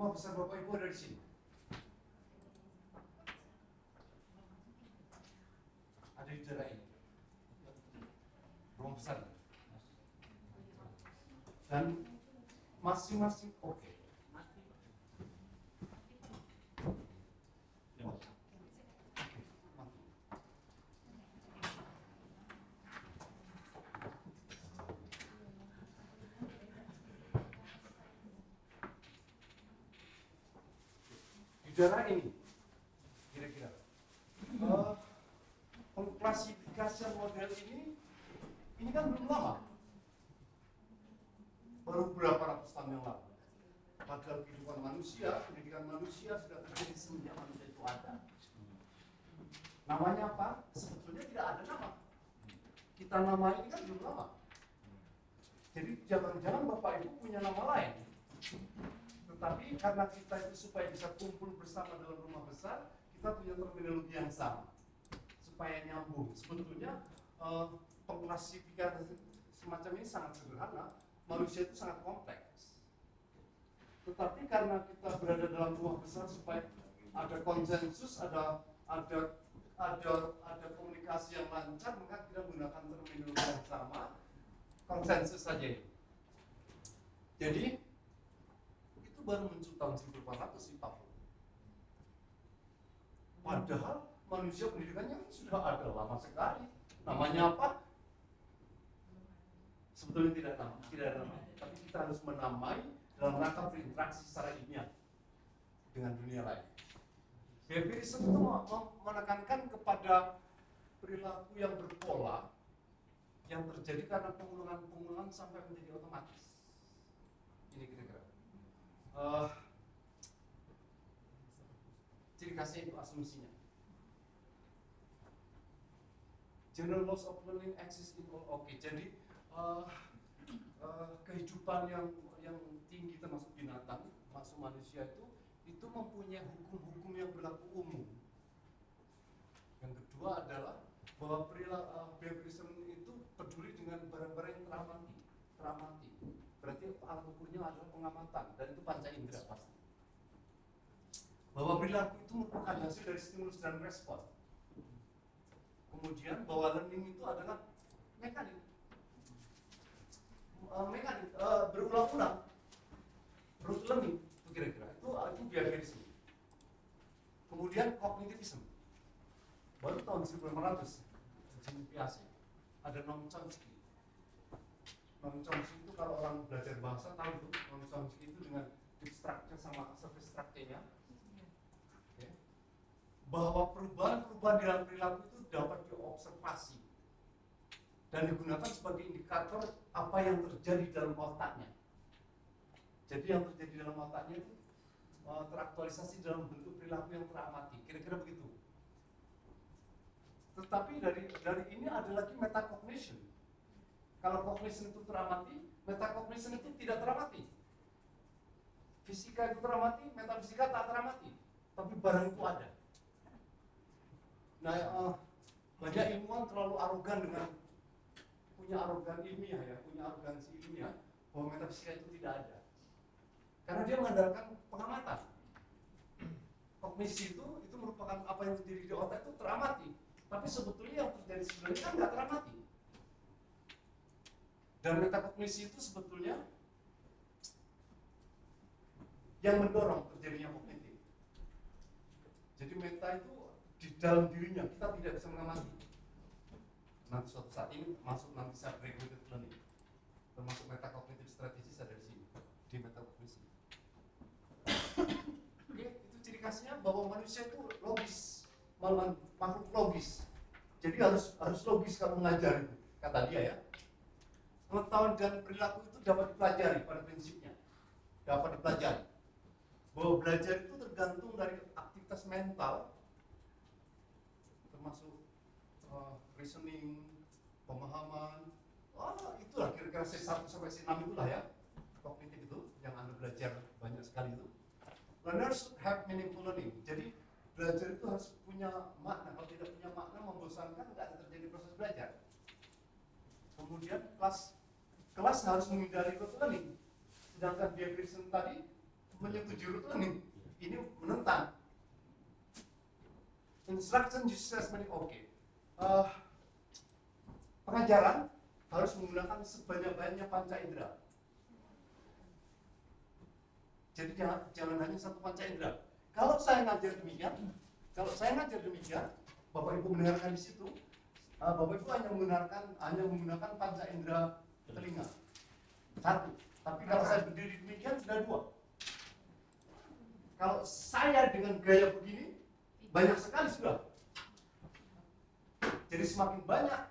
rumah besar Bapak Ibu ada di sini. Ada di daerah ini. Rumah besar. Dan masing-masing oke. Daerah ini kira-kira pengklasifikasian model ini kan belum lama, baru berapa ratus tahun yang lalu. Padahal kehidupan manusia, pendidikan manusia sudah terjadi semenjak manusia itu ada. Namanya apa? Sebetulnya tidak ada nama. Kita nama ini kan belum lama. Jadi jangan-jangan Bapak Ibu punya nama lain. Tetapi karena kita itu supaya bisa kumpul bersama dalam rumah besar, kita punya terminologi yang sama supaya nyambung. Sebetulnya pengklasifikasi semacam ini sangat sederhana. Manusia itu sangat kompleks. Tetapi karena kita berada dalam rumah besar supaya ada konsensus, ada komunikasi yang lancar, maka kita menggunakan terminologi yang sama, konsensus saja. Jadi baru muncul tahun 1800 di Papua. Padahal manusia pendidikannya sudah ada lama sekali. Namanya apa? Sebetulnya tidak ada nama. Tapi kita harus menamai dalam rangka berinteraksi secara ilmiah dengan dunia lain. Behaviorism itu menekankan kepada perilaku yang berpola yang terjadi karena pengulangan sampai menjadi otomatis. Ini kira-kira. Ciri khasnya itu asumsinya. General laws of learning exist in all. Oke, jadi kehidupan yang tinggi termasuk binatang, termasuk manusia itu mempunyai hukum-hukum yang berlaku umum. Yang kedua adalah bahwa behaviorism itu peduli dengan barang-barang yang teramati. Berarti alat ukurnya adalah pengamatan, dan itu panca indera pasti. Bahwa perilaku itu merupakan hasil dari stimulus dan respon. Kemudian bahwa learning itu adalah mekanik, berulang-ulang, rote learning, itu kira-kira. Itu behaviorism. Kemudian kognitivism, baru tahun 1900, Jean Piaget, ada Noam Chomsky. Noam Chomsky itu kalau orang belajar bahasa tahu itu, Noam Chomsky itu dengan deep structure sama surface structure-nya, okay, bahwa perubahan-perubahan dalam perilaku itu dapat diobservasi dan digunakan sebagai indikator apa yang terjadi dalam otaknya. Jadi yang terjadi dalam otaknya itu teraktualisasi dalam bentuk perilaku yang teramati, kira-kira begitu. Tetapi dari ini ada lagi metacognition. Kalau cognition itu teramati, metacognition itu tidak teramati. Fisika itu teramati, metafisika tak teramati. Tapi barang itu ada. Nah, banyak ilmuwan terlalu arogan dengan punya arogan ilmiah ya, punya arogansi ilmiah bahwa metafisika itu tidak ada. Karena dia mengandalkan pengamatan. Kognisi itu merupakan apa yang terjadi di otak itu teramati. Tapi sebetulnya yang terjadi sebenarnya kan nggak teramati. Dan metakognisi itu sebetulnya yang mendorong terjadinya kognitif. Jadi meta itu di dalam dirinya kita tidak bisa mengamati. Nanti suatu saat ini masuk nanti self-regulated learning, termasuk metacognitive strategies ada di sini di metakognisi. Oke, itu ciri khasnya bahwa manusia itu logis, makhluk logis. Jadi harus logis kalau mengajar itu, kata dia ya. Pengetahuan dan perilaku itu dapat dipelajari pada prinsipnya, dapat dipelajari. Bahwa belajar itu tergantung dari aktivitas mental, termasuk reasoning, pemahaman. Itulah kira-kira C1 sampai C6 itulah ya, kognitif itu yang Anda belajar banyak sekali itu. Learners should have meaningful learning. Jadi belajar itu harus punya makna. Kalau tidak punya makna, membosankan, nggak akan terjadi proses belajar. Kemudian kelas harus menghindari rote learning. Sedangkan behaviorism tadi menyetujui rote learning. Ini menentang. Instruction assessment oke. Pengajaran harus menggunakan sebanyak-banyaknya panca indera. Jadi jangan hanya satu panca indera. Kalau saya ngajar demikian, Bapak Ibu mendengarkan di situ, Bapak Ibu hanya menggunakan panca indera telinga satu. Tapi kalau saya berdiri demikian sudah dua. Kalau saya dengan gaya begini banyak sekali sudah. Jadi semakin banyak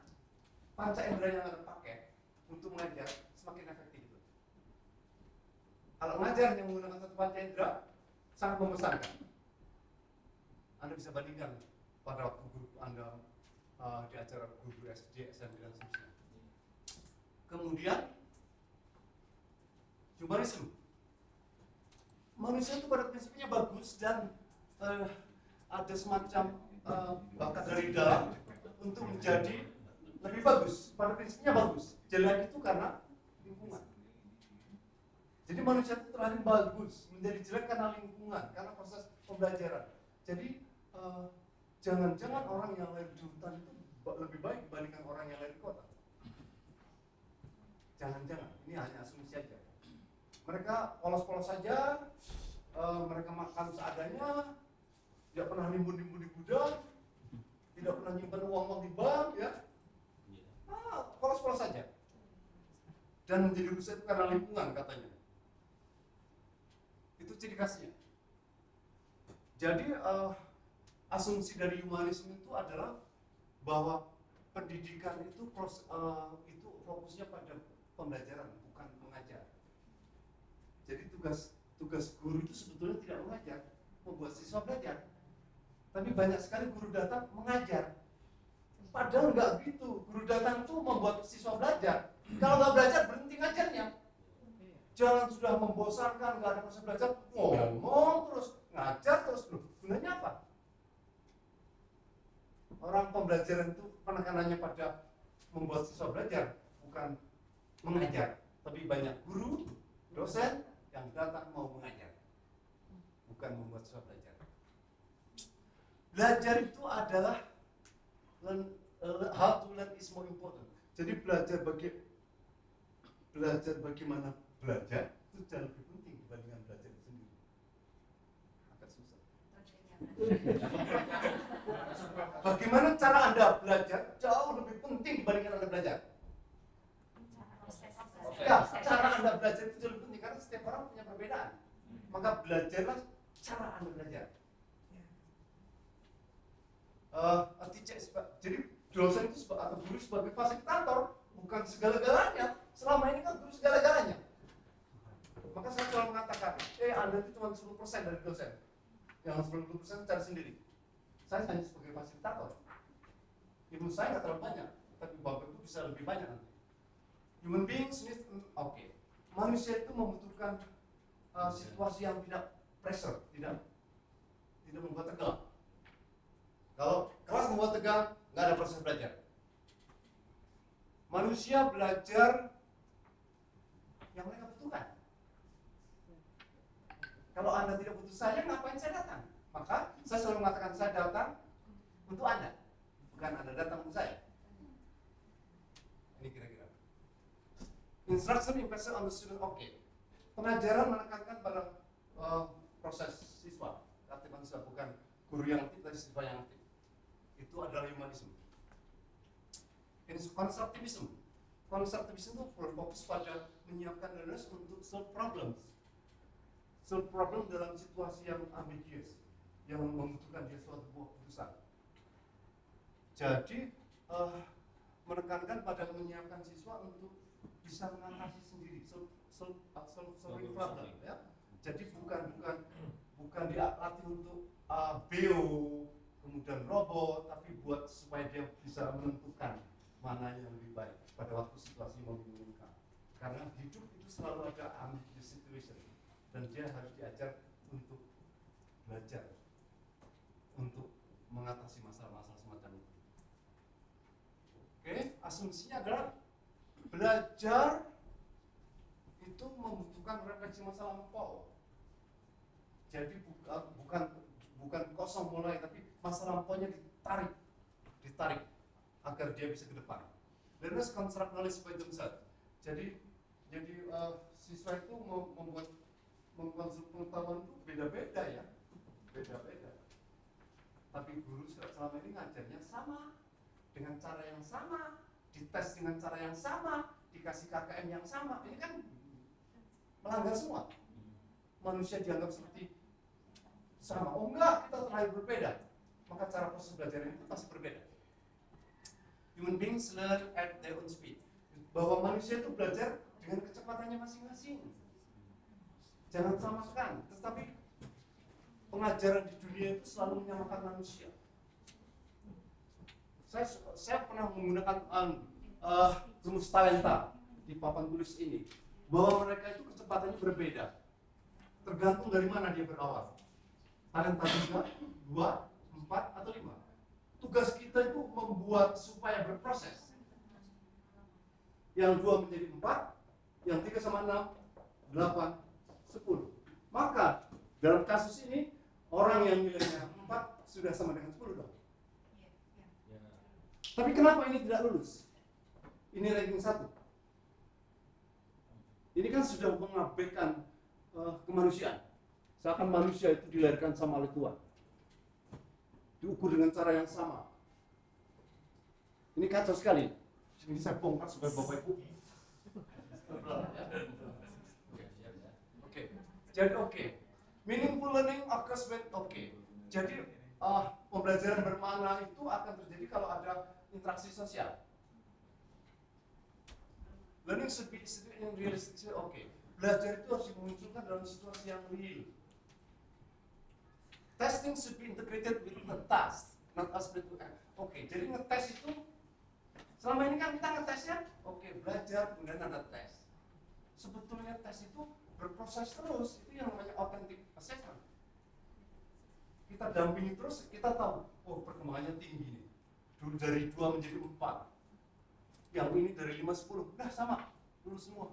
panca indera yang Anda pakai untuk mengajar, semakin efektif itu. Kalau mengajar yang menggunakan satu panca indera sangat membosankan. Anda bisa bandingkan pada waktu guru Anda di acara guru SD, SMP dan seterusnya. Kemudian humanisme. Manusia itu pada prinsipnya bagus dan ada semacam bakat dari dalam untuk menjadi lebih bagus. Pada prinsipnya bagus. Jelek itu karena lingkungan. Jadi manusia itu terlahir bagus, menjadi jelek karena lingkungan, karena proses pembelajaran. Jadi jangan-jangan orang yang lahir di hutan itu lebih baik dibandingkan orang yang lahir di kota. Jangan-jangan, ini hanya asumsi saja. Mereka polos-polos saja, mereka makan seadanya, tidak pernah nimbun-nimbun di gudang, tidak pernah nyimpan uang-uang di bank, ya. Polos-polos saja. Dan menjadi rusak itu karena lingkungan katanya. Itu ciri khasnya. Jadi asumsi dari humanisme itu adalah bahwa pendidikan itu fokusnya pada pembelajaran, bukan mengajar. Jadi tugas guru itu sebetulnya tidak mengajar, membuat siswa belajar. Tapi banyak sekali guru datang mengajar. Padahal nggak gitu. Guru datang itu membuat siswa belajar. Kalau nggak belajar berhenti ngajarnya. Jangan sudah membosankan, nggak ada proses belajar, ngomong terus, ngajar terus. Gunanya apa? Orang pembelajaran itu penekanannya pada membuat siswa belajar, bukan mengajar. Tapi banyak guru, dosen yang datang mau mengajar, bukan membuat siswa belajar. Belajar itu adalah how to learn is more important. Jadi belajar bagaimana belajar itu jauh lebih penting dibandingkan belajar itu sendiri. Agak susah. Bagaimana cara Anda belajar jauh lebih penting dibandingkan Anda belajar. Ya, cara Anda belajar itu jauh lebih penting karena setiap orang punya perbedaan. Maka belajarlah cara Anda belajar. Jadi dosen itu atau guru sebagai fasilitator bukan segala-galanya. Selama ini kan guru segala-galanya. Maka saya selalu mengatakan, Anda itu cuma 10% dari dosen. Yang 90% cari sendiri. Saya hanya sebagai fasilitator. Ilmu saya nggak terlalu banyak, tapi Bapak itu bisa lebih banyak nanti. Human beings need, manusia itu membutuhkan situasi yang tidak pressure, tidak membuat tegang. Kalau kelas membuat tegang, nggak ada proses belajar. Manusia belajar yang mereka butuhkan. Kalau Anda tidak butuh saya, ngapain saya datang? Maka saya selalu mengatakan saya datang untuk Anda, bukan Anda datang untuk saya. Ini kira-kira. Instruction emphasis on the student, Pengajaran menekankan pada proses siswa, aktifan siswa, bukan guru yang aktif, tapi siswa yang aktif. Itu adalah humanisme. Konstruktivisme. Konstruktivisme itu berfokus pada menyiapkan learners untuk solve problems. Solve problem dalam situasi yang ambiguous, yang membutuhkan dia suatu buah keputusan. Jadi menekankan pada menyiapkan siswa untuk bisa mengatasi sendiri, solving problem, ya. Jadi bukan dilatih untuk BO, kemudian robot, tapi buat supaya dia bisa menentukan mana yang lebih baik pada waktu situasi membingungkan. Karena hidup itu selalu ada ambiguous situation. Dan dia harus diajar untuk belajar, untuk mengatasi masalah-masalah semacam itu. Asumsinya adalah belajar itu membutuhkan refleksi masa lampau. Jadi bukan kosong mulai, tapi masa lampaunya ditarik agar dia bisa ke depan. Learners construct knowledge by themselves. Jadi siswa itu membuat mengkonsumsi pengetahuan itu beda-beda ya, beda-beda. Tapi guru selama ini ngajarnya sama, dengan cara yang sama, dites dengan cara yang sama, dikasih KKM yang sama. Ini kan melanggar semua. Manusia dianggap seperti sama. Oh enggak, kita terlalu berbeda. Maka cara proses belajar itu pasti berbeda. Human beings learn at their own speed. Bahwa manusia itu belajar dengan kecepatannya masing-masing. Jangan samakan. Tetapi pengajaran di dunia itu selalu menyamakan manusia. Saya pernah menggunakan rumus talenta di papan tulis ini, bahwa mereka itu kecepatannya berbeda, tergantung dari mana dia berawal. Talenta 3, 2, 4, atau 5. Tugas kita itu membuat supaya berproses. Yang 2 menjadi 4, yang 3 sama 6, 8, 10. Maka dalam kasus ini orang yang nilainya 4 sudah sama dengan 10 dong. Tapi kenapa ini tidak lulus? Ini ranking 1. Ini kan sudah mengabaikan kemanusiaan. Seakan manusia itu dilahirkan sama oleh Tuhan. Diukur dengan cara yang sama. Ini kacau sekali. Ini saya bongkar supaya Bapak Ibu. Jadi meaningful learning occurs when Jadi pembelajaran bermakna itu akan terjadi kalau ada interaksi sosial. Learning should be in realistic. Belajar itu harus dimunculkan dalam situasi yang real. Testing should be integrated with the task, not as to end. Jadi ngetes itu selama ini kan kita ngetesnya, belajar kemudian ada tes. Sebetulnya tes itu berproses terus, itu yang namanya authentic assessment. Kita dampingi terus, kita tahu, perkembangannya tinggi nih. Dulu dari 2 menjadi 4. Yang ini dari 5, 10, udah sama, lulus semua.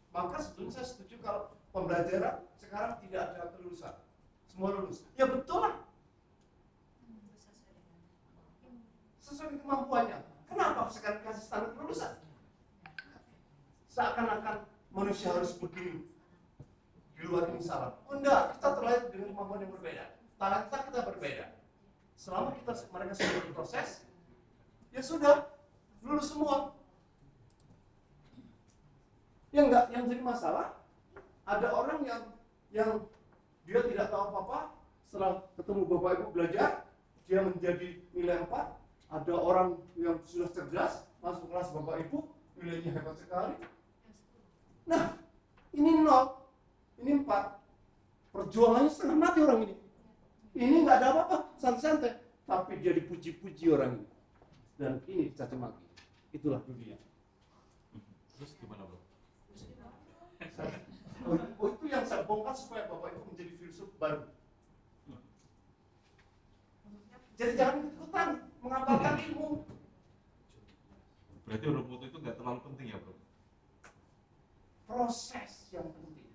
Maka sebetulnya saya setuju kalau pembelajaran sekarang tidak ada kelulusan. Semua lulus. Ya betul lah. Sesuai dengan kemampuannya. Kenapa sekarang kasih standar kelulusan? Seakan-akan manusia harus begini. Di luar ini salah. Enggak, kita terlahir dengan kemampuan yang berbeda. Talenta kita berbeda. Selama mereka sudah berproses, ya sudah, lulus semua. Yang jadi masalah, ada orang yang dia tidak tahu apa-apa, setelah ketemu Bapak Ibu belajar, dia menjadi nilai 4. Ada orang yang sudah cerdas, masuk kelas Bapak Ibu, nilainya hebat sekali. Nah, ini 0, ini 4. Perjuangannya setengah mati orang ini. Ini nggak ada apa-apa, santai-santai. Tapi dia dipuji-puji orang ini. Dan ini dicaci maki. Itulah dunia. Terus gimana, Bro? Itu yang saya bongkar supaya Bapak Ibu menjadi filsuf baru. Jadi jangan ikut-ikutan mengamalkan ilmu. Berarti rumput itu nggak terlalu penting ya, Bro? Proses yang penting.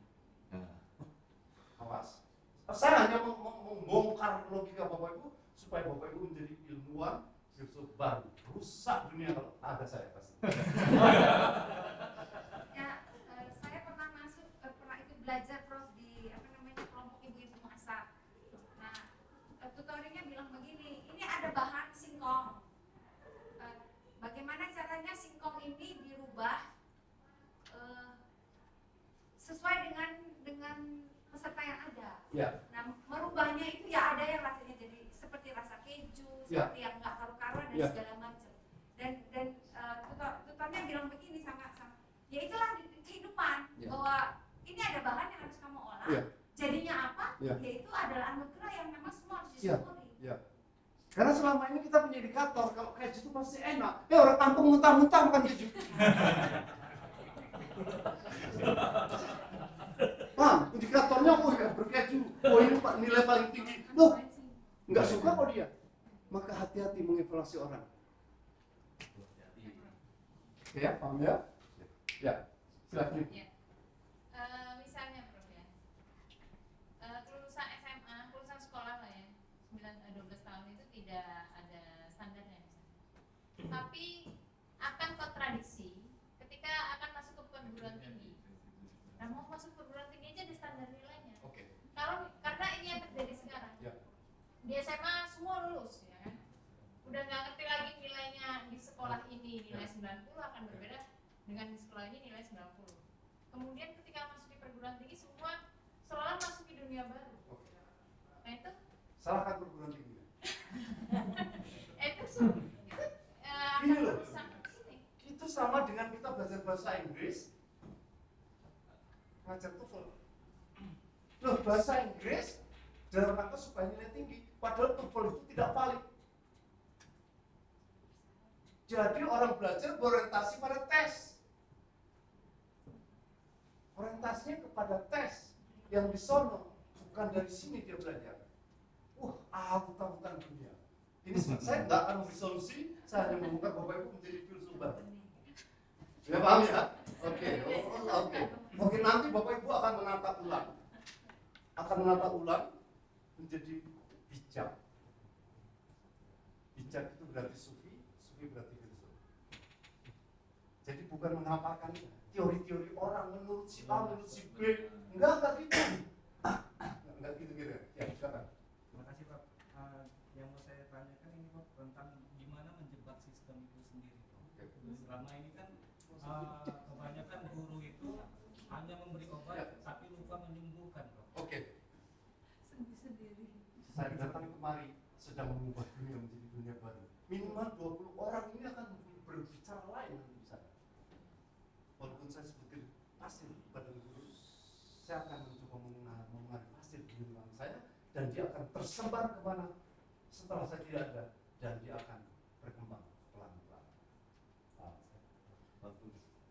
Awas. Saya hanya membongkar logika Bapak Ibu supaya Bapak Ibu menjadi ilmuwan filsuf baru. Rusak dunia kalau ada saya pasti. Saya pernah ikut belajar Prof di kelompok ibu-ibu masak. Nah, tutorialnya bilang begini, ini ada bahan singkong. Bagaimana caranya singkong ini dirubah sesuai dengan peserta yang ada. Ya. Nah, merubahnya itu ya ada yang rasanya jadi seperti rasa keju, seperti yang nggak karu-karuan dan segala macam. Dan tutornya bilang begini sama ya itulah kehidupan, bahwa ini ada bahan yang harus kamu olah. Jadinya apa? Yaitu adalah anugerah yang memang semua harus disyukuri. Karena selama ini kita punya indikator kalau keju itu pasti enak. Orang kampung muntah-muntah makan keju. Indikatornya berkeju. Ini nilai paling tinggi. Loh, nggak suka kok dia. Maka hati-hati mengevaluasi orang. Ya, paham ya? Ya, silakan. Misalnya Bro ya, kelulusan SMA tapi akan kontradiksi ketika akan masuk ke perguruan tinggi. Nah, mau masuk perguruan tinggi aja ada standar nilainya. Oke. Kalau karena ini yang terjadi sekarang. Ya. Di SMA semua lulus ya kan. Udah nggak ngerti lagi nilainya di sekolah ini nilai 90 akan berbeda dengan di sekolah ini nilai 90. Kemudian ketika masuk di perguruan tinggi semua seolah masuk di dunia baru. Oke. Nah itu Salahkan perguruan tinggi. akan Gini loh. merusak ini. Itu sama dengan kita belajar bahasa Inggris, ngajar TOEFL. Loh, bahasa Inggris dalam rangka supaya nilai tinggi, padahal TOEFL itu tidak valid. Jadi orang belajar berorientasi pada tes. Orientasinya kepada tes yang disono, bukan dari sini dia belajar. Bukan dunia. Ini saya nggak akan memberi solusi, saya hanya membuka Bapak Ibu menjadi filsufat. Ya paham ya? Oke. Oke, nanti Bapak Ibu akan menata ulang menjadi bijak. Bijak itu berarti sufi berarti filsuf. Jadi bukan menghafalkan teori-teori orang menurut si A, menurut si B, enggak gitu. Enggak gitu. Ya, silakan. Terima kasih Pak. Yang mau saya tanyakan ini Pak tentang gimana menjebak sistem itu sendiri Pak. Selama ini kan kebanyakan guru itu hanya memberi obat tapi lupa menyembuhkan Pak. Oke. Sembuh sendiri. Saya datang kemari sedang mengubah dunia menjadi dunia baru. Minimal 20 orang ini akan berbicara lain nanti di sana. Walaupun saya sebutin pasir pada guru, saya akan mencoba mengenai pasir di lingkungan saya dan dia akan tersebar kemana setelah saya tidak ada dan dia akan berkembang pelan-pelan.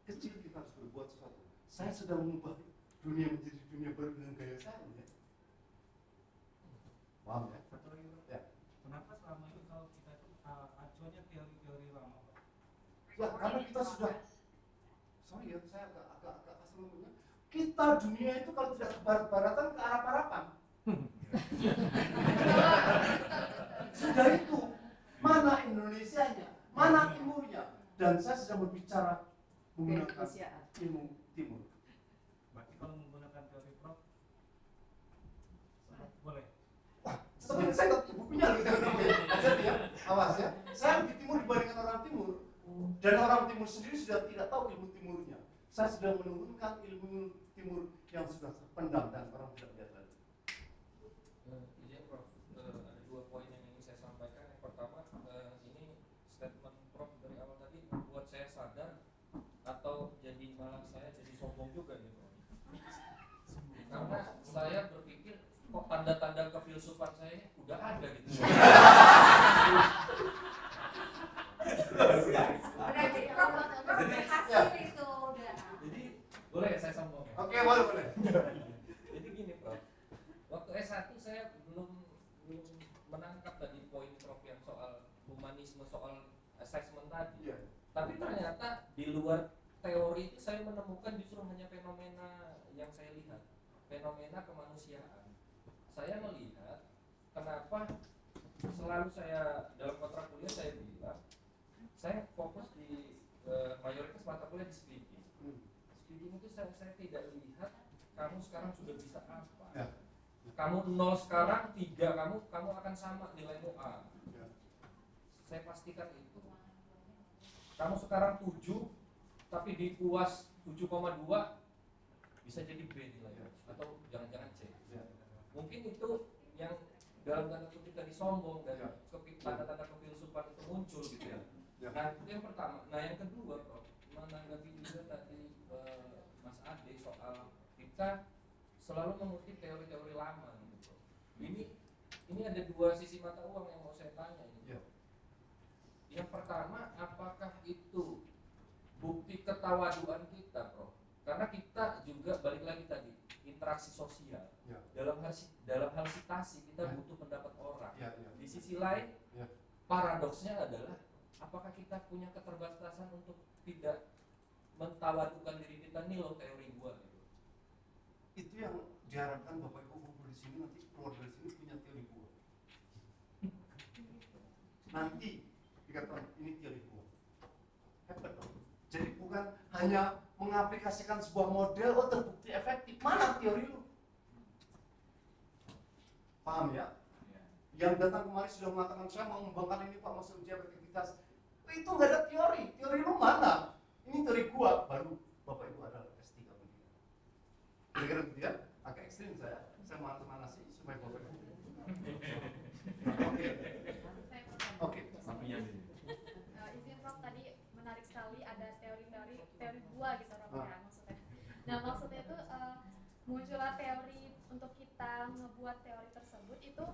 Kecil kita harus berbuat sesuatu. Saya sedang mengubah dunia menjadi dunia baru dengan gaya saya ya. Paham ya? Satu lagi Pak. Ya. Kenapa selama ini kalau kita itu acuannya teori-teori lama Pak? Ya, karena kita sudah, sorry ya, saya agak kasar ngomongnya. Kita dunia itu kalau tidak ke barat-baratan ke arah-arapan. Sudah itu, mana Indonesianya, mana timurnya, dan saya sedang berbicara menggunakan ilmu timur. Berarti kalau menggunakan teori Prof boleh. Tapi saya nggak punya bukunya loh, ya. Awas ya. Saya di timur dibandingkan orang timur, dan orang timur sendiri sudah tidak tahu ilmu timurnya. Saya sudah menurunkan ilmu timur yang sudah terpendam dan orang tidak lihat lagi. Izin Prof, ada dua poin yang ingin saya sampaikan. Yang pertama, ini statement Prof dari awal tadi membuat saya sadar atau jadi malah saya jadi sombong juga nih Prof. Karena saya berpikir kok tanda-tanda kefilsufan saya udah ada gitu. Udah jadi berhasil itu udah. Jadi boleh ya saya sombong ya? Oke, boleh. Jadi gini Prof, waktu S1 saya belum menangkap tadi poin Prof yang soal humanisme, soal assessment tadi. Iya. Tapi ternyata di luar teori itu saya menemukan justru hanya fenomena yang saya lihat, fenomena kemanusiaan. Saya melihat kenapa selalu saya dalam kontrak kuliah saya bilang saya fokus di mayoritas mata kuliah di speaking. Speaking itu saya tidak lihat kamu sekarang sudah bisa apa. Ya. Kamu 0 sekarang, 3 kamu akan sama nilaimu A. Ya. Saya pastikan itu. Kamu sekarang 7 tapi di UAS 7,2 bisa jadi B nilainya atau jangan-jangan C. Ya. Mungkin itu yang dalam tanda kutip tadi sombong dan Ya. tanda-tanda kefilsufan itu muncul gitu ya. Ya. Nah itu yang pertama. Nah yang kedua Prof, menanggapi juga tadi Mas Ade soal kita selalu mengutip teori-teori lama gitu Prof. Ini ada dua sisi mata uang yang mau saya tanya ini. Ya. Yang pertama, apakah itu bukti ketawaduan kita Prof? Karena kita juga balik lagi tadi interaksi sosial. Ya. Dalam hal citasi kita butuh pendapat orang. Ya. Di sisi lain, Ya. paradoksnya adalah apakah kita punya keterbatasan untuk tidak mentawadukan diri kita nih loh teori gua gitu. Itu yang diharapkan Bapak Ibu kumpul di sini nanti keluar dari sini punya teori gua. Nanti dikatakan ini teori gua. bukan hanya mengaplikasikan sebuah model, oh terbukti efektif. Mana teori lu? Paham ya? Yang datang kemarin sudah mengatakan saya mau mengembangkan ini Pak, masuk uji efektivitas. Itu nggak ada teori. Teori lu mana? Ini teori gua, baru Bapak Ibu ada S3 begini. Kira-kira gitu ya? Agak ekstrim saya mana sih supaya Bapak Ibu. Oke. Sampingnya ini. Izin Prof, tadi menarik sekali ada teori gua gitu Prof ya maksudnya. Nah maksudnya itu muncullah teori untuk kita ngebuat teori tersebut itu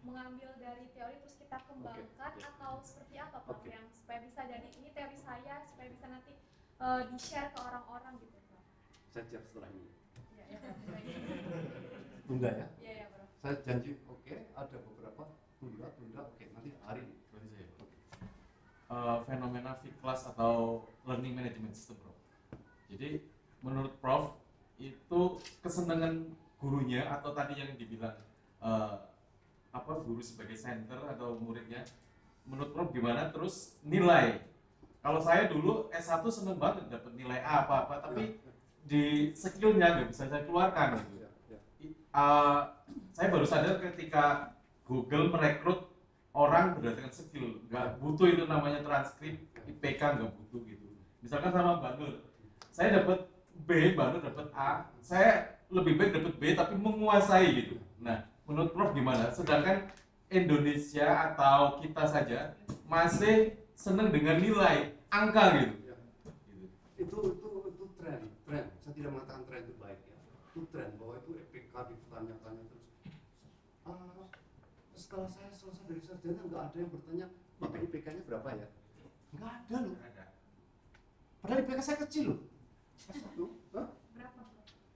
mengambil dari teori terus kita kembangkan atau seperti apa Prof yang supaya bisa jadi ini teori saya supaya bisa nanti di-share ke orang-orang gitu Prof. Saya siap setelah ini. Ya, Tunda ya? Iya Prof. Saya janji ada beberapa tunda, nanti hari ini. Berarti saya. Fenomena V-class atau learning management system, Prof. Jadi menurut Prof itu kesenangan gurunya atau tadi yang dibilang guru sebagai center atau muridnya, menurut Prof gimana? Terus nilai. Kalau saya dulu S1 seneng banget dapat nilai A apa-apa, tapi di skillnya nggak bisa saya keluarkan gitu. Saya baru sadar ketika Google merekrut orang berdasarkan skill, nggak butuh itu namanya transkrip, IPK nggak butuh gitu. Misalkan sama Mbak Nur, saya dapat B, Mbak Nur dapat A, saya lebih baik dapat B tapi menguasai gitu. Nah, menurut Prof gimana? Sedangkan Indonesia atau kita saja masih senang dengan nilai, angka gitu. Itu tren. Saya tidak mengatakan tren itu baik ya. Itu tren bahwa itu IPK ditanya-tanya terus. Setelah saya selesai dari sarjana nggak ada yang bertanya Bapak IPK-nya berapa ya? Nggak ada loh. Padahal IPK saya kecil loh. Berapa?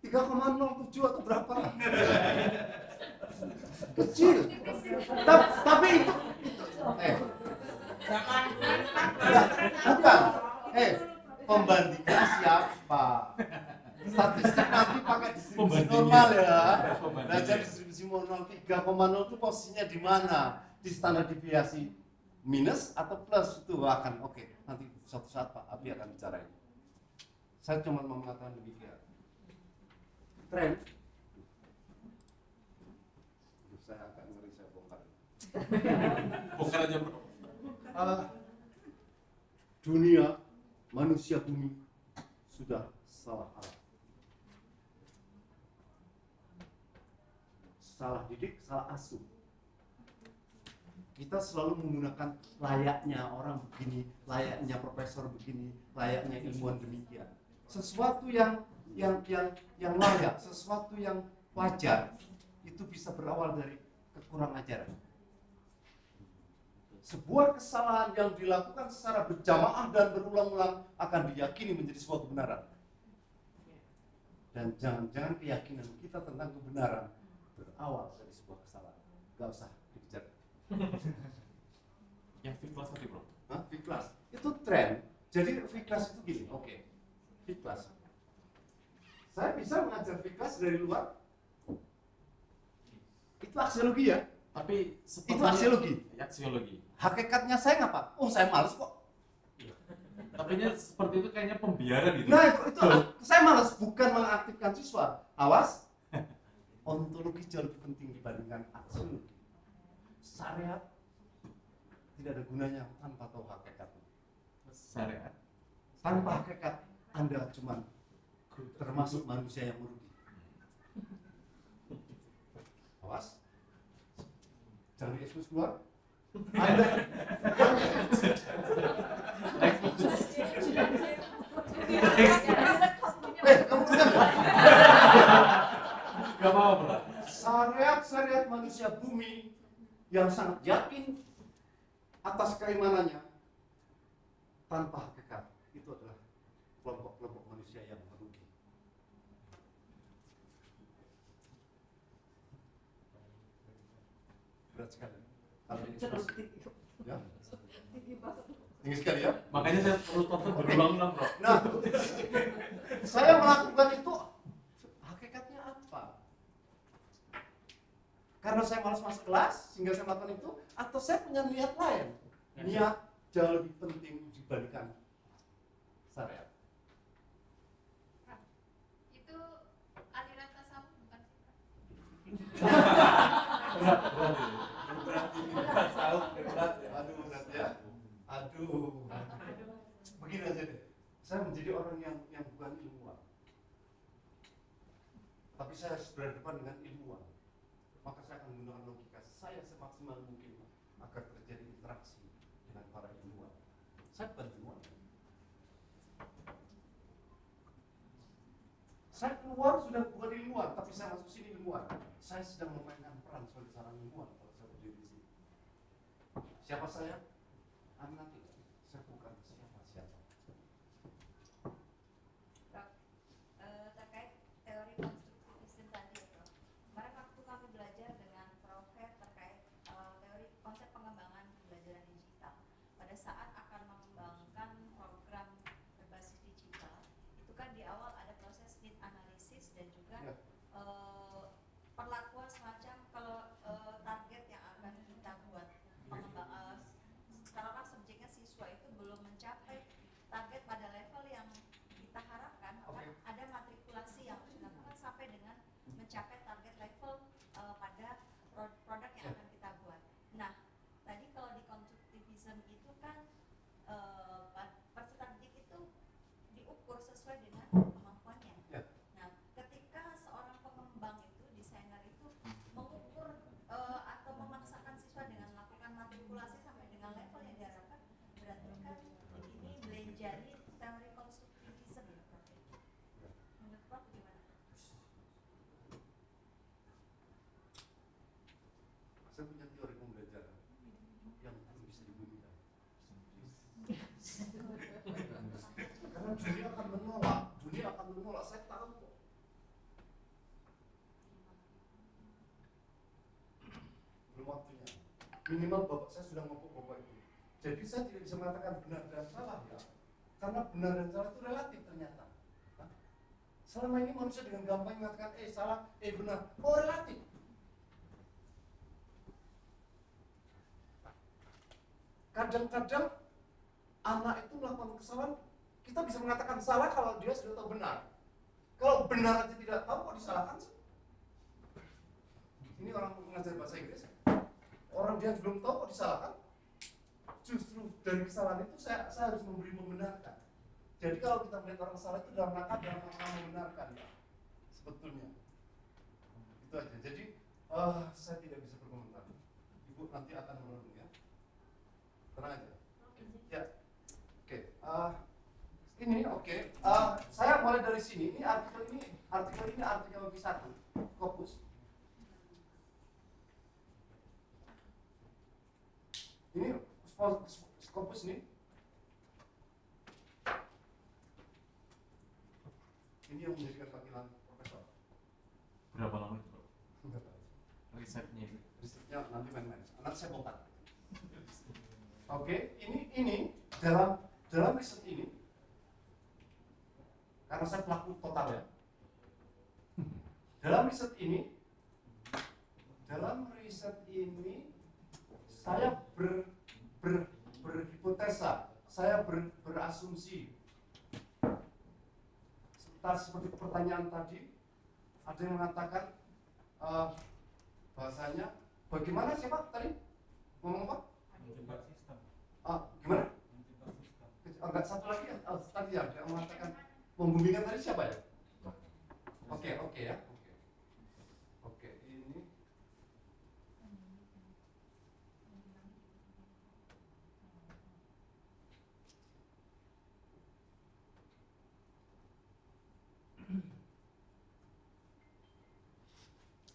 3,07 atau berapa? Kecil. Tapi itu bukan. Pembandingnya siapa? Statistik nanti pakai distribusi normal ya. Belajar distribusi normal 3,0 itu posisinya di mana? Di standar deviasi minus atau plus itu akan oke. Nanti suatu saat Pak Abi akan bicara ini. Saya cuma mau mengatakan demikian. Tren. Saya agak ngeri saya bongkar. Bongkar aja Bro. Dunia manusia bumi sudah salah arah. Salah didik, salah asuh. Kita selalu menggunakan layaknya orang begini, layaknya profesor begini, layaknya ilmuwan demikian. Sesuatu yang layak, sesuatu yang wajar itu bisa berawal dari kekurang ajaran. Sebuah kesalahan yang dilakukan secara berjamaah dan berulang-ulang akan diyakini menjadi sebuah kebenaran. Dan jangan-jangan keyakinan kita tentang kebenaran berawal dari sebuah kesalahan. Gak usah dikejar. Yang V-class tadi Bro. V-class itu tren. Jadi V-class itu gini, oke. V-class. Saya bisa mengajar V-class dari luar. Itu aksiologi ya. Tapi itu aksiologi. Aksiologi. Hakikatnya saya ngapa? Oh saya malas kok. Tapi seperti itu kayaknya pembiaran gitu. Nah itu saya malas, bukan mengaktifkan siswa. Awas, ontologi jauh lebih penting dibandingkan aksiologi. Syariat tidak ada gunanya tanpa tahu hakikat. Syariat tanpa hakikat Anda cuma termasuk manusia yang merugi. Awas, jangan Yesus keluar. Anda kamu dengar gak mau Bro. Syariat manusia bumi yang sangat yakin atas keimanannya tanpa hakikat itu adalah kelompok-kelompok manusia yang merugi. Berat sekali. Kalau ini ya? Tinggi sekali ya? Makanya saya perlu tonton berulang-ulang Bro. Nah, saya melakukan itu hakikatnya apa? Karena saya malas masuk kelas sehingga saya melakukan itu, atau saya punya niat lain? Niat jauh lebih penting dibandingkan Sebentar ya. Itu aliran tasawuf bukan sih, Pak? Berat ya. Aduh, berat ya. Aduh. Begini aja deh. Saya menjadi orang yang bukan ilmuwan. Tapi saya harus berhadapan dengan ilmuwan. Maka saya akan menggunakan logika saya semaksimal mungkin agar terjadi interaksi dengan para ilmuwan. Saya bukan ilmuwan. Saya keluar sudah bukan ilmuwan, tapi saya masuk sini ilmuwan. Saya sedang memainkan peran sebagai seorang ilmuwan kalau saya berdiri di sini. Siapa saya? I'm nothing. Saya bukan siapa-siapa. Prof, terkait teori konstruktivisme tadi ya Prof. Kemarin waktu kami belajar dengan Prof terkait teori konsep pengembangan pembelajaran digital. Pada saat akan mengembangkan program berbasis digital, itu kan di awal ada proses need analysis dan juga Ya. perlakuan semacam kalau target yang akan kita buat pengembang taruhlah subjeknya siswa itu belum mencapai target pada level yang kita harapkan, maka Oke. ada matrikulasi yang harus dilakukan sampai dengan mencapai target level pada produk yang akan kita buat. Nah, tadi kalau di konstruktivisme itu kan peserta didik itu diukur sesuai dengan kemampuannya. Ya. Nah, ketika seorang pengembang itu, desainer itu mengukur atau memaksakan siswa dengan melakukan matrikulasi sampai dengan level yang diharapkan, berarti kan ini belanjani teori konstruktivisme ya Prof. Menurut Prof gimana? Saya punya teori pembelajaran yang belum bisa dibunyikan. Karena dunia akan menolak, saya tahu kok. Belum waktunya. Minimal bapak saya sudah ngomong bapak itu. Jadi saya tidak bisa mengatakan benar dan salah ya. Karena benar dan salah itu relatif ternyata. Hah? Selama ini manusia dengan gampang mengatakan salah, benar. Oh relatif. Kadang-kadang anak itu melakukan kesalahan, kita bisa mengatakan salah kalau dia sudah tahu benar. Kalau benar aja tidak tahu, kok disalahkan sih? Ini orang mengajar bahasa Inggris. Orang dia belum tahu kok disalahkan. Justru dari kesalahan itu saya harus memberi membenarkan. Jadi kalau kita melihat orang salah itu dalam rangka membenarkan ya, sebetulnya. Itu aja. Jadi saya tidak bisa berkomentar. Ibu nanti akan merenung ya. Tenang aja. Ya. Oke. Ini oke. Saya mulai dari sini. Ini artikel V1. Scopus. Ini Scopus ini. Ini yang menjadikan panggilan profesor. Berapa lama itu, Bro? Enggak tahu. Risetnya itu. Risetnya nanti main-main. Nanti saya bongkar. Oke, ini dalam riset ini, karena saya pelaku total ya. Dalam riset ini saya berhipotesa, saya berasumsi. Seperti pertanyaan tadi, ada yang mengatakan bahasanya bagaimana siapa tadi ngomong apa? Menjebak sistem. Gimana? Menjebak sistem. Enggak, satu lagi tadi ya, dia mengatakan membumbumikan tadi siapa ya? Oke ya. Oke, ini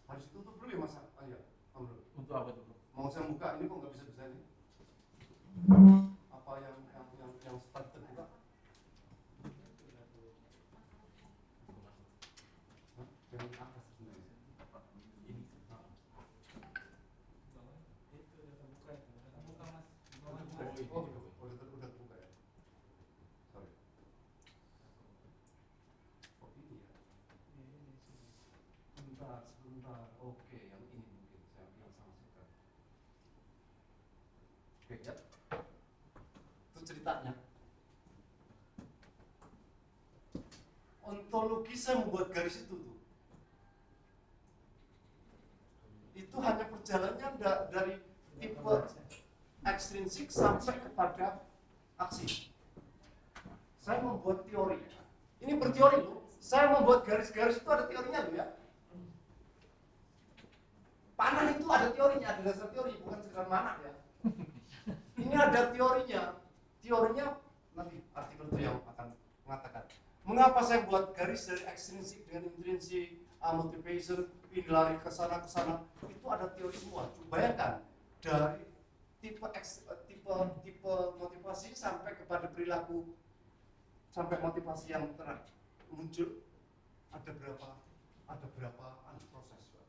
harus ditutup dulu ya Mas Anja. Untuk apa tuh, Bro? Mau saya buka ini kok nggak bisa ini? Apa yang start terbuka? Yang atas sebenarnya. Ini. Itu udah terbuka ya. Udah terbuka Mas. Di bawah Udah Mas. udah terbuka ya. Sorry. Oh ini ya. Ini sini. Sebentar. Oke, yang ini mungkin saya yang sama suka. Oke ya. Itu ceritanya. ontologi saya membuat garis itu tuh. Itu hanya perjalanannya dari tipe ekstrinsik sampai kepada aksi. Saya membuat teori. Ini berteori loh. Saya membuat garis-garis itu ada teorinya loh ya. Panah itu ada teorinya, ada dasar teori, bukan sekedar mana ya. Ini ada teorinya. Teorinya nanti artikel itu yang akan mengatakan. Mengapa saya buat garis dari ekstrinsik dengan intrinsik, motivation, ini lari ke sana, itu ada teori semua. Coba bayangkan dari tipe motivasi sampai kepada perilaku, sampai motivasi yang muncul ada berapa proses.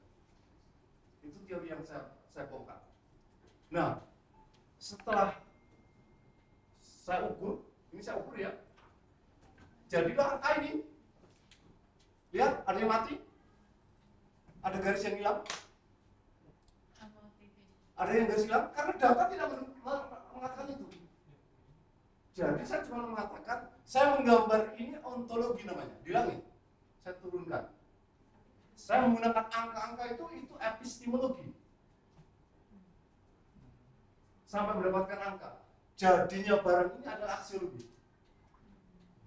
Itu teori yang saya bongkar. Nah, setelah saya ukur, ini saya ukur ya. Jadilah angka ini. Lihat, ada yang mati. Ada garis yang hilang. Ada yang garis hilang karena data tidak mengatakan itu. Jadi saya cuma mengatakan, saya menggambar ini ontologi namanya, di langit. Saya turunkan. Saya menggunakan angka-angka itu epistemologi. Sampai mendapatkan angka. Jadinya barang ini adalah aksiologi.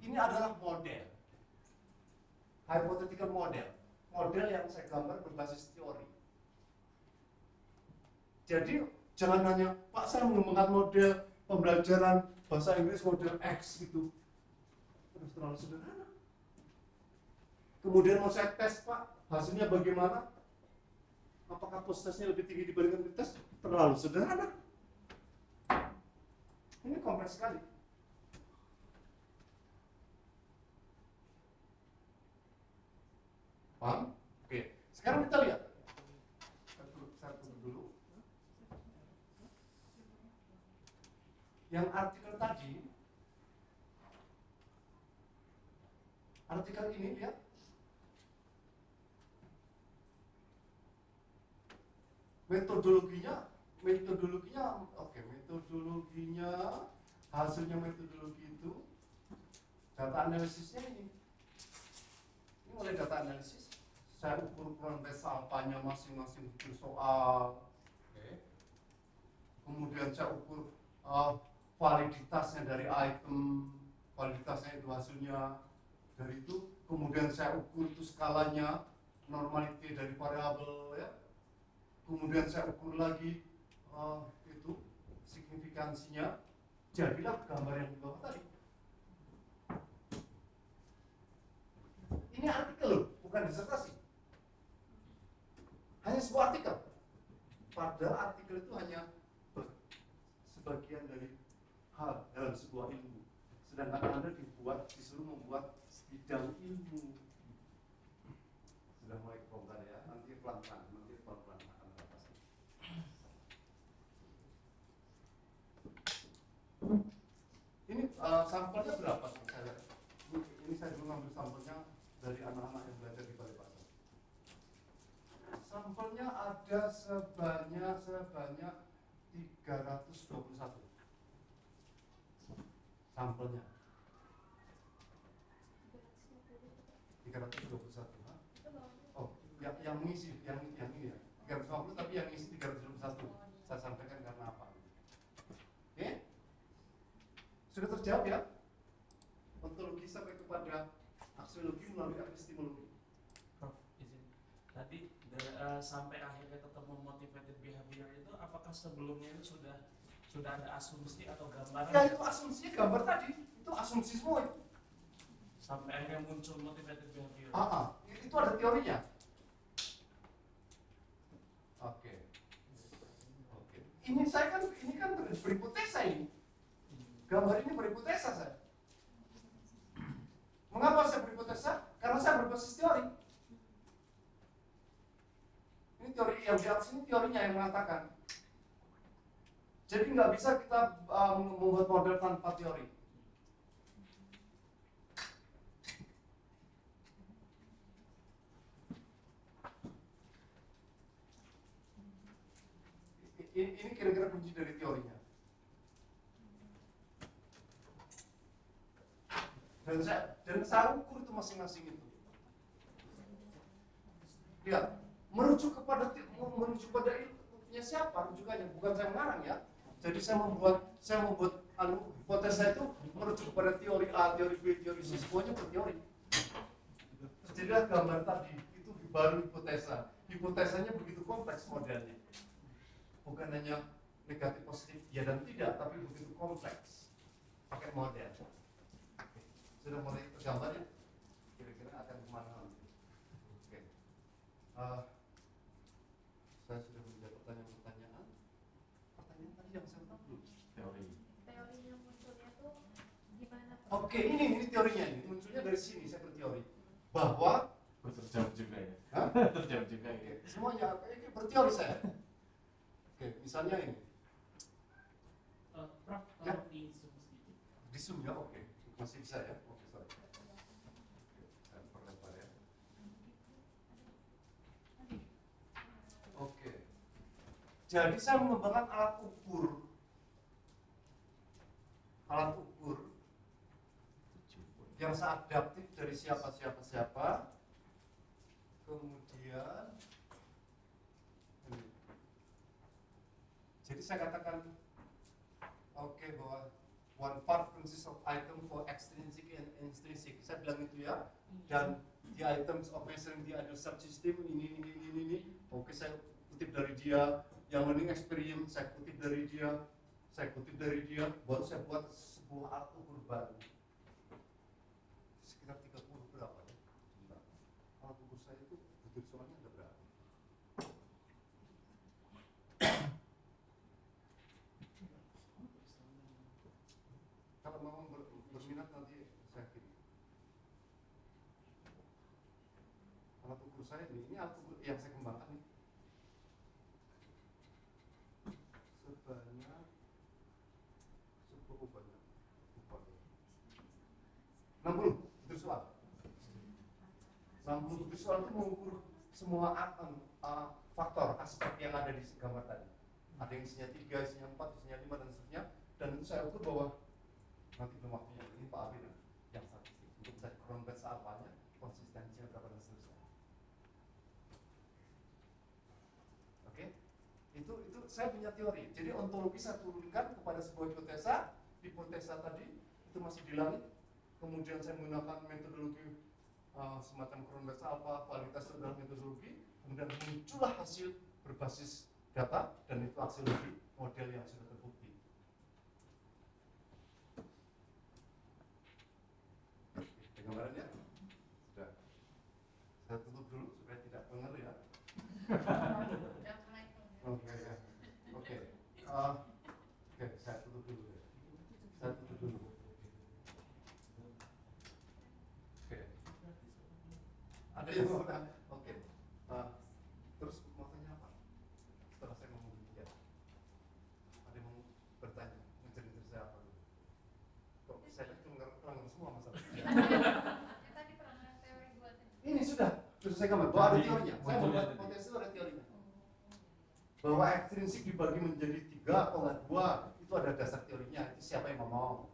Ini adalah model. Hypothetical model. Model yang saya gambar berbasis teori. Jadi jangan hanya, Pak saya mengembangkan model pembelajaran bahasa Inggris model X gitu. Terus terlalu sederhana. Kemudian mau saya tes Pak, hasilnya bagaimana? Apakah post-testnya lebih tinggi dibandingkan tes? Terlalu sederhana. Ini kompleks sekali. Paham? Oke. Sekarang kita lihat. Saya tunggu dulu. Yang artikel tadi, artikel ini lihat. Metodologinya, oke, metodologinya, hasilnya metodologi itu, data analisisnya ini mulai data analisis, saya ukur ukuran tes alfanya masing-masing soal, kemudian saya ukur validitasnya dari item, validitasnya itu hasilnya, dari itu, kemudian saya ukur itu skalanya, normality dari variabel, ya. Kemudian saya ukur lagi itu signifikansinya, jadilah gambar yang di bawah tadi. Ini artikel loh, bukan disertasi. Hanya sebuah artikel. Padahal artikel itu hanya sebagian dari hal dalam sebuah ilmu. Sedangkan Anda disuruh membuat bidang ilmu. Sudah mulai kebongkar ya, nanti pelan-pelan. Ini sampelnya berapa? Ini saya dulu ngambil sampelnya dari anak-anak yang belajar di Balai Pasar. Sampelnya ada sebanyak 321. Sampelnya 321. Oh, yang mengisi, yang ini ya. 350 tapi yang mengisi 321. Saya sampaikan karena apa? Oke? Sudah terjawab ya? Ontologi sampai kepada aksiologi melalui epistemologi. Prof, izin. Tadi sampai akhirnya ketemu motivated behavior itu, apakah sebelumnya itu sudah ada asumsi atau gambaran? Ya itu asumsinya gambar tadi, itu asumsi semua itu. Sampai akhirnya muncul motivated behavior. Itu ada teorinya. Oke. Ini kan berhipotesa ini. Gambar ini berhipotesa saya. Mengapa saya berhipotesa? Karena saya berbasis teori. Ini teori yang di atas ini teorinya yang mengatakan. Jadi nggak bisa kita membuat model tanpa teori. Ini kira-kira kunci dari teorinya. Dan saya ukur itu masing-masing itu. Lihat, merujuk pada ilmunya siapa rujukannya, bukan saya mengarang ya. Jadi saya membuat hipotesa itu merujuk pada teori A, teori B, teori C, semuanya berteori. Jadilah gambar tadi itu baru hipotesa. Hipotesanya begitu kompleks modelnya, bukan hanya negatif positif ya dan tidak, tapi begitu kompleks pakai model. Oke. Sudah mulai tergambar ya, kira-kira akan kemana nanti. Oke. Saya sudah menjawab pertanyaan tadi yang saya tahu belum? Teori yang munculnya tuh gimana tuh? Oke, ini teorinya, ini munculnya dari sini. Saya berteori bahwa terjawab juga ya. Terjawab juga ya. Semuanya ini berteori saya. Oke, misalnya ini. Prof, Ya. kalau di Zoom sedikit. Di Zoom ya, oke. Masih bisa ya? Oke, sorry. Saya perlebar ya. Oke. Jadi saya mengembangkan alat ukur yang seadaptif dari siapa. Kemudian ini. Jadi saya katakan bahwa one part consists of item for extrinsic and intrinsic. Saya bilang itu ya. Dan the items of measuring the ideal subsystem ini. Oke, saya kutip dari dia. Yang learning experience saya kutip dari dia. Baru saya buat sebuah alat ukur baru. Sekitar 30 berapa ya? Sebentar. Alat ukur saya itu butir soalnya ada berapa? Kalau mau berminat nanti saya kirim. Alat ukur saya ini alat ukur yang saya kembangkan nih. Sebanyak 60 butir soal. 60 butir soal itu mengukur semua faktor aspek yang ada di gambar tadi. Ada yang isinya 3, isinya 4, isinya 5 dan seterusnya. Dan itu saya ukur bahwa nanti belum waktunya ini Pak Abin yang statistik untuk saya konversi apanya, konsistensinya berapa dan seterusnya. Oke, itu saya punya teori. Jadi ontologi saya turunkan kepada sebuah hipotesa tadi itu masih di langit. Kemudian saya menggunakan metodologi semacam Kronberg alpha, kualitas adalah metodologi. Kemudian muncullah hasil berbasis data dan itu aksiologi model yang sudah terbukti. Oke, gambarannya sudah. Saya tutup dulu supaya tidak pengaruh ya. Oke, saya tutup dulu. Ada yang mau oke. Terus mau tanya apa? Setelah saya ngomong demikian, ada yang mau bertanya, menceritakan saya apa dulu? Kok saya itu ngerang semua masalah. Tadi pernah teori buatnya. Ini sudah saya gambar. Bahwa ada teorinya. Saya membuat potensi itu ada teorinya. Bahwa ekstrinsik dibagi menjadi 3 atau 2 itu ada dasar teorinya. Itu siapa yang ngomong?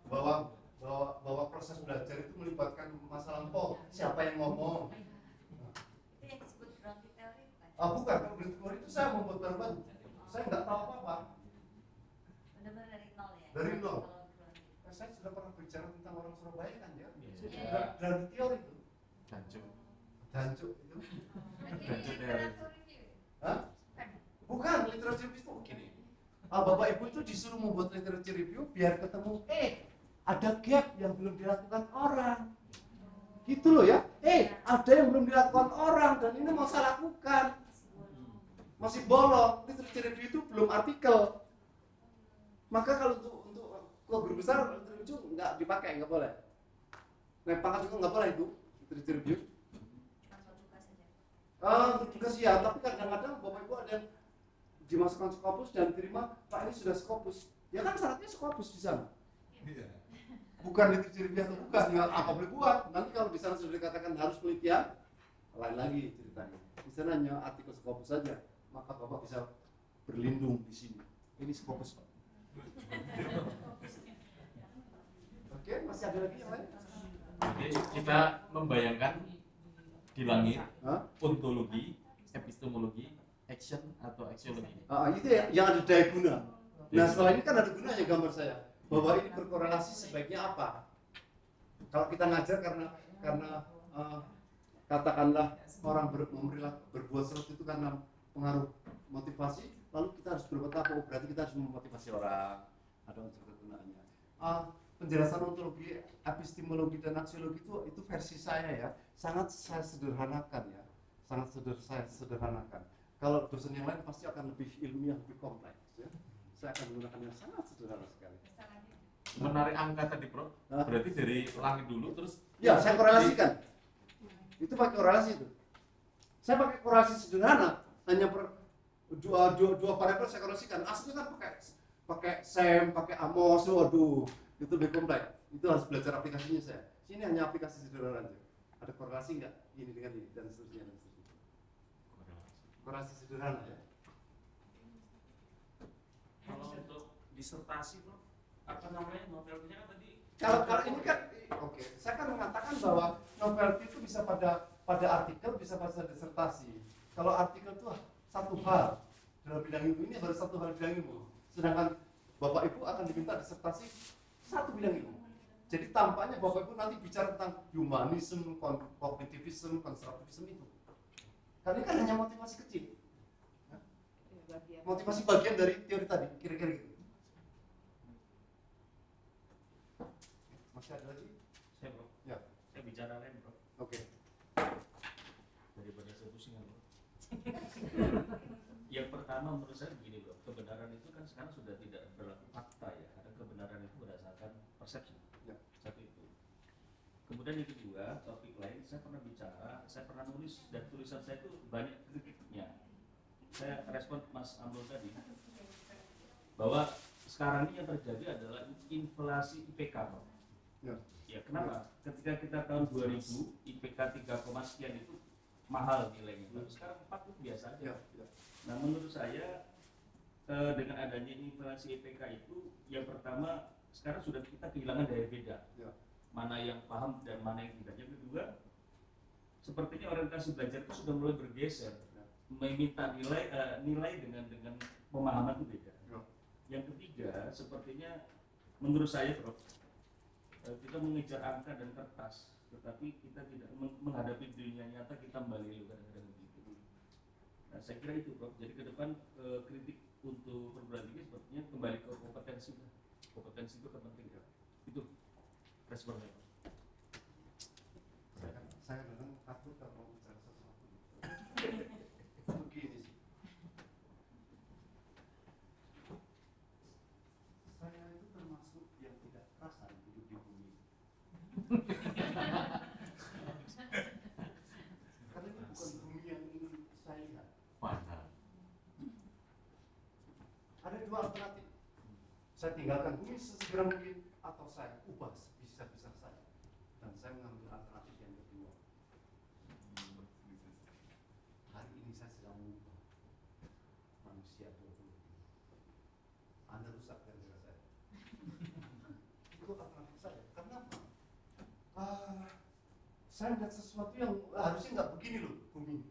Bahwa proses belajar itu melibatkan masa lampau. Siapa yang ngomong? Itu yang disebut grounded theory bukan? Bukan, kalau grounded theory itu saya membuat baru-baru. Saya nggak tahu apa-apa. Benar-benar dari nol ya? Dari nol. Kalau grounded. Saya sudah pernah bicara tentang orang Surabaya kan ya? Iya. Grounded theory itu. Jancuk itu. Ini literatur review. Hah? Bukan, literature review itu begini. Bapak Ibu itu disuruh membuat literature review biar ketemu ada gap yang belum dilakukan orang. Gitu loh ya. Ada yang belum dilakukan orang dan ini mau saya lakukan. Masih bolong. Literature review itu belum artikel. Maka kalau untuk guru besar literature review nggak dipakai, nggak boleh. Naik pangkat juga nggak boleh itu literature review. Untuk tugas ya, tapi kadang-kadang Bapak Ibu ada yang dimasukkan Scopus dan diterima, Pak ini sudah Scopus. Ya kan syaratnya Scopus di sana. Iya. Bukan literature review atau bukan, tinggal apa boleh buat. Nanti kalau di sana sudah dikatakan harus penelitian, lain lagi ceritanya. Di sana hanya artikel Scopus saja, maka Bapak bisa berlindung di sini. Ini Scopus Pak. Oke, masih ada lagi yang lain? Jadi kita membayangkan di langit Hah? ontologi, epistemologi, action atau aksiologi. Itu ya, yang ada daya guna. Nah setelah ini kan ada gunanya gambar saya bahwa ini berkorelasi sebaiknya apa? Kalau kita ngajar karena katakanlah orang berbuat sesuatu itu karena pengaruh motivasi, lalu kita harus berbuat apa? Oh, berarti kita harus memotivasi orang. Ada unsur kegunaannya. Penjelasan ontologi, epistemologi dan aksiologi itu versi saya ya, sangat saya sederhanakan ya, saya sederhanakan. Kalau dosen yang lain pasti akan lebih ilmiah, lebih kompleks ya. Saya akan menggunakan yang sangat sederhana sekali. Menarik angka tadi, Bro. Berarti dari langit dulu terus Ya, saya korelasikan. Itu pakai korelasi itu. Saya pakai korelasi sederhana, hanya dua variabel saya korelasikan. Aslinya kan pakai SEM, pakai Amos, waduh, itu lebih kompleks. Itu harus belajar aplikasinya saya. Sini hanya aplikasi sederhana aja. Ada korelasi nggak ini dengan ini dan seterusnya dan seterusnya. Korelasi sederhana ya. Kalau untuk disertasi, Bro, apa namanya novelnya kan tadi? Kalau ini kan, oke, saya kan mengatakan bahwa novelty itu bisa pada artikel, bisa pada disertasi. Kalau artikel itu satu hal dalam bidang ilmu, ini baru satu hal bidang ilmu. Sedangkan Bapak Ibu akan diminta disertasi satu bidang ilmu. Jadi tampaknya Bapak Ibu nanti bicara tentang humanism, kognitivism, konstruktivism itu. Karena ini kan hanya motivasi kecil. Motivasi bagian dari teori tadi, kira-kira gitu. Masih ada lagi? Saya, Bro. Ya. Saya bicara lain, Bro. Oke. Daripada saya pusingan, Bro. Yang pertama menurut saya begini, Bro. Kebenaran itu kan sekarang sudah tidak berlaku fakta ya. Karena kebenaran itu berdasarkan persepsi. Ya. Satu itu. Kemudian yang kedua, topik lain, saya pernah bicara, saya pernah nulis, dan tulisan saya itu banyak kritiknya. Saya respon Mas Amrul tadi bahwa sekarang ini yang terjadi adalah inflasi IPK, Bro. Ya, kenapa? Ketika kita tahun 2000 IPK 3, sekian itu mahal nilainya. Tapi sekarang 4 itu biasa aja. Nah, menurut saya dengan adanya inflasi IPK itu, yang pertama sekarang sudah kita kehilangan daya beda. Mana yang paham dan mana yang tidak. Yang kedua, sepertinya orientasi belajar itu sudah mulai bergeser. Meminta nilai dengan pemahaman itu beda. Yang ketiga, sepertinya menurut saya, Prof, kita mengejar angka dan kertas, tetapi kita tidak menghadapi dunia nyata, kita balik kadang-kadang begitu. Nah, saya kira itu, Prof. Jadi ke depan kritik untuk perguruan tinggi sepertinya kembali ke kompetensi. Kompetensi itu kepentingan. Itu responnya, Prof. Saya memang takut kalau bicara sesuatu. Begini sih. Saya itu termasuk yang tidak perasan hidup di bumi. Karena ini bukan bumi yang ingin saya lihat. Ada dua alternatif. Saya tinggalkan bumi sesegera mungkin atau saya ubah sebisa-bisa saya. Dan saya mengambil alternatif yang kedua. Hari ini saya sedang mengubah manusia 20. Anda rusak gara-gara saya. Itu alternatif saya. Kenapa? Saya melihat sesuatu yang harusnya nggak begini loh, bumi.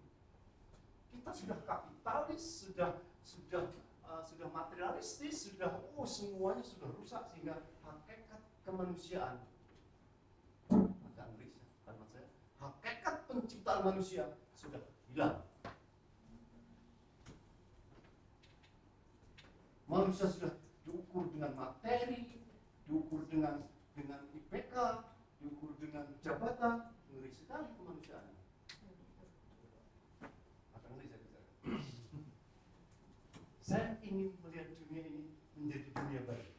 Kita sudah kapitalis, sudah materialistis, sudah semuanya sudah rusak sehingga hakikat kemanusiaan agak ngeri kalimat saya. Hakikat penciptaan manusia sudah hilang. Manusia sudah diukur dengan materi, diukur dengan IPK, diukur dengan jabatan. Ngeri sekali kemanusiaan. Agak ngeri saya bicara. Saya ingin melihat dunia ini menjadi dunia baru.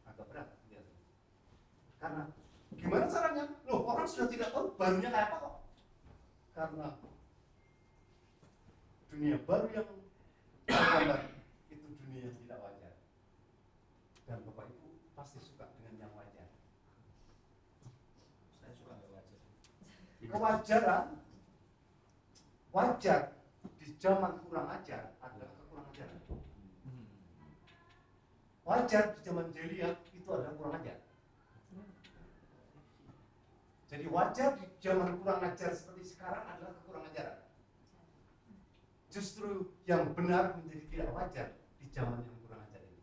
Agak berat lihat. Karena gimana caranya? Loh, orang sudah tidak tahu barunya kayak apa kok. Karena dunia baru yang tergambar itu dunia yang tidak wajar. Dan Bapak Ibu pasti suka dengan yang wajar. Saya suka nggak wajar. Kewajaran wajar di zaman kurang ajar adalah kekurang ajaran. Wajar di zaman jahiliyah itu adalah kurang ajar. Jadi wajar di zaman kurang ajar seperti sekarang adalah kekurang ajaran. Justru yang benar menjadi tidak wajar di zaman yang kurang ajar ini.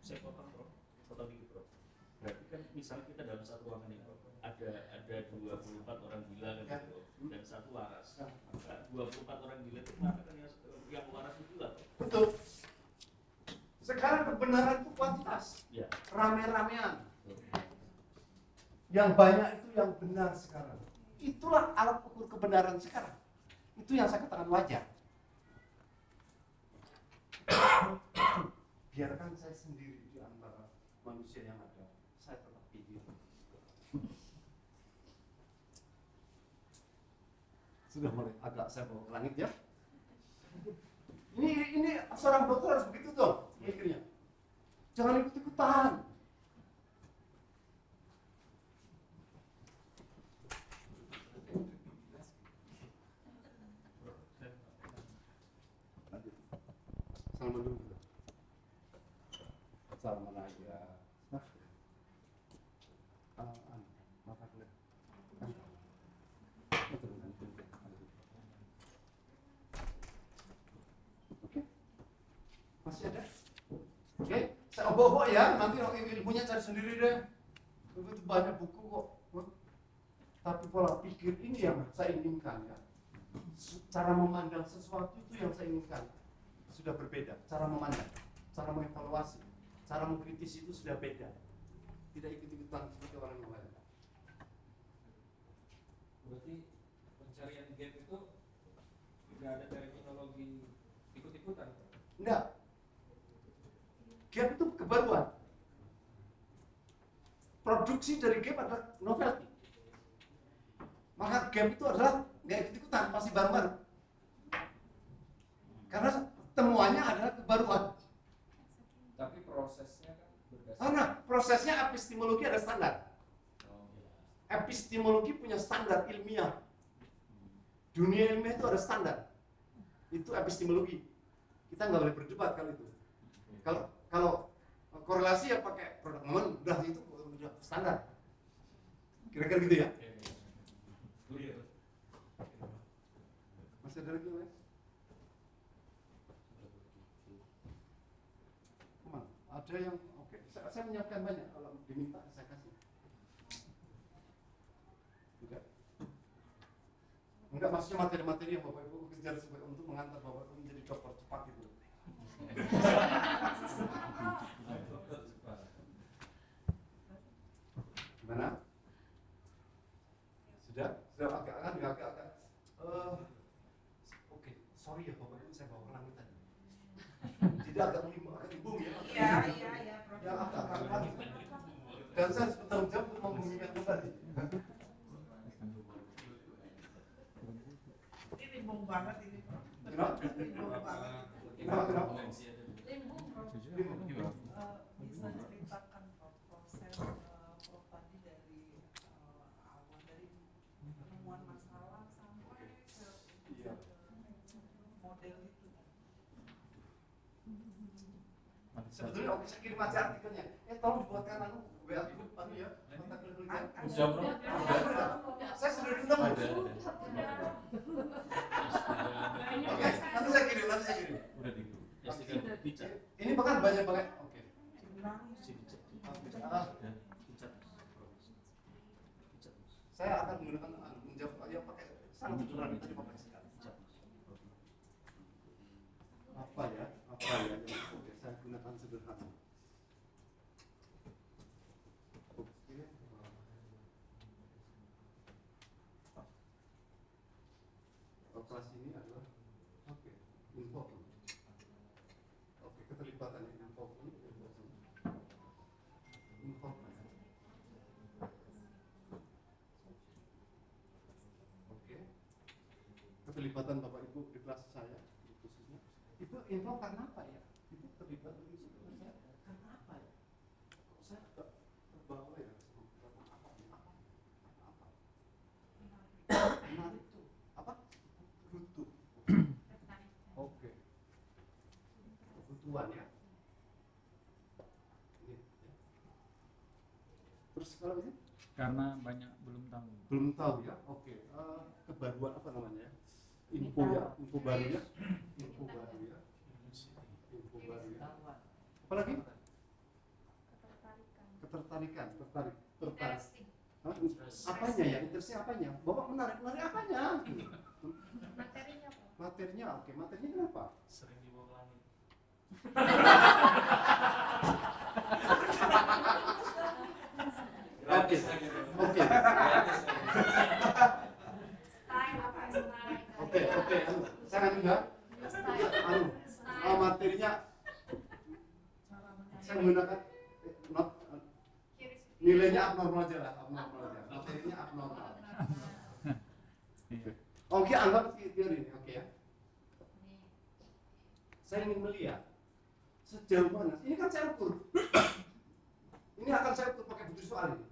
Saya potong dikit bro. Berarti kan misalnya kita dalam satu ruangan ini ada 24 orang gila kan Ya. bro, dan satu waras. Maka 24 orang gila itu mengatakan yang waras itu gila. Betul. Sekarang kebenaran itu kuantitas, Ya. rame-ramean. Yang banyak itu yang benar sekarang. Itulah alat ukur kebenaran sekarang. Itu yang saya katakan wajar. Biarkan saya sendiri di antara manusia yang ada. Saya tetap pilih. Sudah mulai agak saya bawa ke langit ya. Ini seorang dokter harus begitu tuh mikirnya. Jangan ikut-ikutan. Salaman dulu. Salaman aja. Oke. Masih ada? Oke, saya obok-obok ya, nanti ilmunya cari sendiri deh. Begitu banyak buku kok. Tapi pola pikir ini yang saya inginkan ya. Cara memandang sesuatu itu yang saya inginkan. Sudah berbeda, cara memandang, cara mengevaluasi, cara mengkritisi itu sudah beda. Tidak ikut-ikutan seperti orang yang lain. Berarti pencarian gap itu tidak ada terminologi ikut-ikutan. Enggak. Gap itu kebaruan. Produksi dari gap adalah novelty. Maka gap itu adalah nggak ikut-ikutan, pasti baru-baru. Karena temuannya adalah kebaruan. Tapi prosesnya kan berdasarkan. Karena prosesnya epistemologi ada standar. Epistemologi punya standar ilmiah. Dunia ilmiah itu ada standar. Itu epistemologi. Kita nggak boleh berdebat kalau itu. Kalau korelasi ya pakai produk momen, udah itu udah standar. Kira-kira gitu ya. Masih ada lagi mas? Ada yang oke. Saya menyiapkan banyak. Kalau diminta saya kasih. Enggak, maksudnya materi-materi yang Bapak Ibu kejar supaya untuk mengantar Bapak Ibu menjadi dokter cepat gitu. Gimana? Sudah agak. Oke, sorry ya Bapak Ibu, saya bawa ke langit tadi. Tidak agak limbung ya. Iya. Ya agak. Dan saya harus bertanggung jawab untuk membunyikan tadi. Ini limbung banget ini. Kenapa? Limbung banget. Kenapa? Limbung, Prof. Gimana? Bisa ceritakan Prof, proses Prof tadi dari awal dari penemuan masalah sampai ke Iya. model itu. Sebetulnya oke, saya kirim aja artikelnya. Tolong dibuatkan WA grup ya. Kontak dulu ya. Udah, Bro. Saya sudah diundang. Ada. Oke, nanti saya kirim. Udah di Ini bahkan banyak banget. Oke. Saya akan menggunakan menjawab yang pakai sangat sederhana itu dipakai sekali. Apa ya? Oke, saya gunakan sederhana. Oke. Operasi ini adalah info. Oke, keterlibatannya info. Oke. Keterlibatan Bapak Ibu di kelas saya khususnya. Itu info karena apa ya? Itu terlibat di situ saya karena apa ya? Kok saya terbawa ya? Menarik tuh. Apa? Butuh. Oke. Kebutuhan ya. Ini, ya. Terus kalau ini karena banyak belum tahu. Belum tahu ya. Oke. Kebaruan apa namanya? Info ya, info baru ya. Info baru ya. Info baru ya. Apalagi? Ketertarikan, tertarik. Interesting. Hah? Apanya ya? Interestnya apanya? Bapak menarik apanya? Materinya Prof. Materinya, oke. Materinya kenapa? Sering dibawa ke langit. Oke. Oke. Style apa? Style. Oke. Sangat enggak? Materinya saya menggunakan nilainya abnormal aja lah, materinya abnormal. Oke, anggap teori ini, oke ya. Saya ingin melihat sejauh mana. Ini kan saya ukur. Ini akan saya ukur pakai butir soal ini.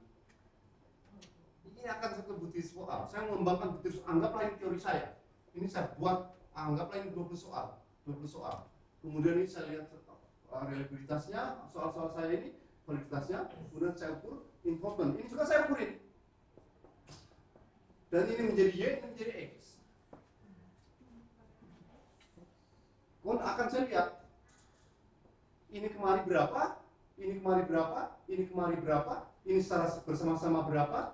Ini akan saya ukur butir soal. Saya mengembangkan butir soal. Anggaplah ini teori saya. Ini saya buat. Anggaplah ini 20 soal. Kemudian ini saya lihat reliabilitasnya, soal-soal saya ini, validitasnya. Kemudian saya ukur involvement. Ini juga saya ukur ini. Dan ini menjadi Y, ini menjadi X. Kemudian akan saya lihat ini kemari berapa, ini kemari berapa, ini kemari berapa, ini secara bersama-sama berapa.